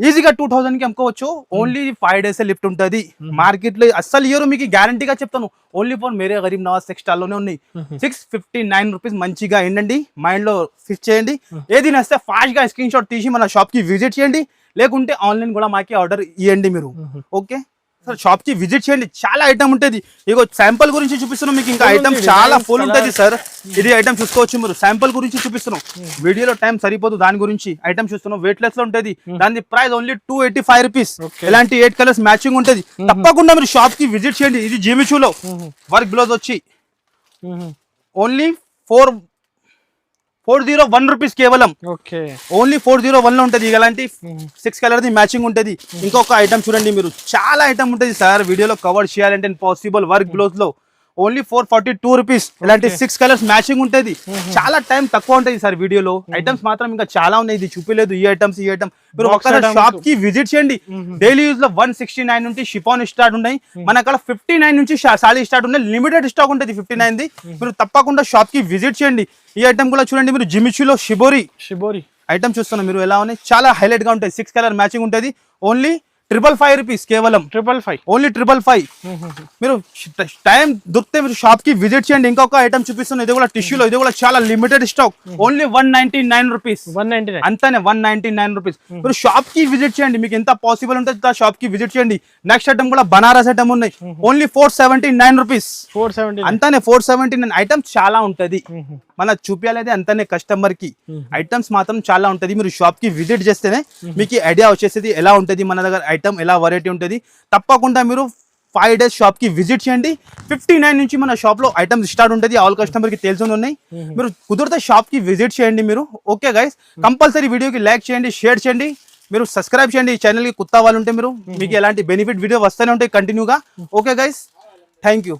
ఈజీగా 2000 కి అమ్ముకోవచ్చు. ఓన్లీ 5 డేస్ లిఫ్ట్ ఉంటుంది. మార్కెట్ లో అస్సలు ఇయర్ మీకు గ్యారంటీగా చెప్తాను. Only for Mere Garib Nawaz textile లోనే ఉన్నాయి. 659 రూపీస్. మంచిగా ఏంటండి, మైండ్ లో ఫిక్స్ చేయండి. ఏది నస్తే ఫాస్ట్ గా స్క్రీన్ షాట్ తీసి మన షాప్ కి విజిట్ చేయండి. లేకుంటే ఆన్లైన్ కూడా మాకి ఆర్డర్ ఇవ్వండి మీరు. ఓకే సార్, షాప్ కి విజిట్ చేయండి. చాలా ఐటమ్ ఉంటుంది. ఇగో శాంపుల్ గురించి చూపిస్తున్నాం మీకు. ఇంకా ఐటమ్ చాలా ఫుల్ ఉంటుంది సార్. ఇది ఐటమ్ చూసుకోవచ్చు మీరు. శాంపుల్ గురించి చూపిస్తున్నాం. వీడియోలో టైం సరిపోదు, దాని గురించి ఐటమ్ చూస్తున్నాం. వెయిట్ లెస్ లో ఉంటుంది. దాని ప్రైస్ ఓన్లీ 285 రూపీస్. ఇలాంటి 8 కలర్స్ మ్యాచింగ్ ఉంటుంది. తప్పకుండా మీరు షాప్ కి విజిట్ చేయండి. ఇది జిమిచూలో వర్క్ బ్లౌజ్ వచ్చి ఓన్లీ 401 రూపీస్ కేవలం. ఓన్లీ 401 లో ఉంటది. ఇలాంటి 6 కలర్ ది మ్యాచింగ్ ఉంటది. ఇంకొక ఐటమ్ చూడండి మీరు. చాలా ఐటమ్ ఉంటది సార్, వీడియోలో కవర్ చేయాలంటే పాసిబుల్. వర్క్ బ్లౌజ్ లో ఓన్లీ 442 రూపీస్. ఇలాంటి 6 కలర్స్ మ్యాచింగ్ ఉంటది. చాలా టైం తక్కువ ఉంటది సార్. వీడియోలో ఐటమ్స్ మాత్రం ఇంకా చాలా ఉన్నాయి. ఇది చూపిలేదు ఈ ఐటమ్స్. మీరు ఒక్కసారి షాప్ కి విజిట్ చేయండి. డైలీ యూజ్ లో 169 నుంచి షిఫాన్ స్టార్ట్ ఉన్నాయి. మన అక్కడ 59 నుంచి సారీ స్టార్ట్ ఉన్నాయి. లిమిటెడ్ స్టాక్ ఉంటుంది 59 ది. మీరు తప్పకుండా షాప్ కి విజిట్ చేయండి. ఈ ఐటమ్ కూడా చూడండి మీరు. జిమిచూలో షిబోరి ఐటమ్ చూస్తున్నారు మీరు ఎలా ఉన్నాయి. చాలా హైలైట్ గా ఉంటాయి. 6 కలర్ మ్యాచింగ్ ఉంటుంది. ఓన్లీ 555 రూపీస్ కేవలం 555. ఓన్లీ 555. మీరు టైం దొరికితే మీరు షాప్ కి విజిట్ చేయండి. ఇంకొక ఐటమ్ చూపిస్తున్నాను, ఇది కూడా టిష్యూలో, ఇది కూడా చాలా limited stock. Only 199 rupees 199. అంతానే 199 rupees. మీరు షాప్ కి విజిట్ చేయండి, మీకు ఎంత పాసిబుల్ ఉంటుంది షాప్ కి విజిట్ చేయండి. నెక్స్ట్ ఐటమ్ కూడా బనారస్ ఐటమ్ ఉన్నాయి, ఓన్లీ 479 రూపీస్ 479. అంతానే 479. ఐటమ్స్ చాలా ఉంటది, మన చూపించాలి అంతానే కస్టమర్ కి. ఐటమ్స్ మాత్రం చాలా ఉంటది, మీరు షాప్ కి విజిట్ చేస్తేనే మీకు ఐడియా వచ్చేసేది ఎలా ఉంటది మన దగ్గర ఐటమ్, ఎలా వెరైటీ ఉంటది. తప్పకుండా మీరు 5 days షాప్ కి విజిట్ చేయండి. 59 నుంచి మన షాప్ లో ఐటమ్స్ స్టార్ట్ ఉంటుంది, ఆల్ కస్టమర్ కి తెలిసి ఉన్నాయి. మీరు కుదిరితే షాప్ కి విజిట్ చేయండి మీరు. ఓకే గైస్, కంపల్సరీ వీడియోకి లైక్ చేయండి, షేర్ చేయండి, మీరు సబ్స్క్రైబ్ చేయండి. ఈ ఛానల్ కి కొత్త వాళ్ళు ఉంటే మీరు మీకు ఎలాంటి బెనిఫిట్ వీడియో వస్తూనే ఉంటాయి కంటిన్యూగా. Okay guys, thank you.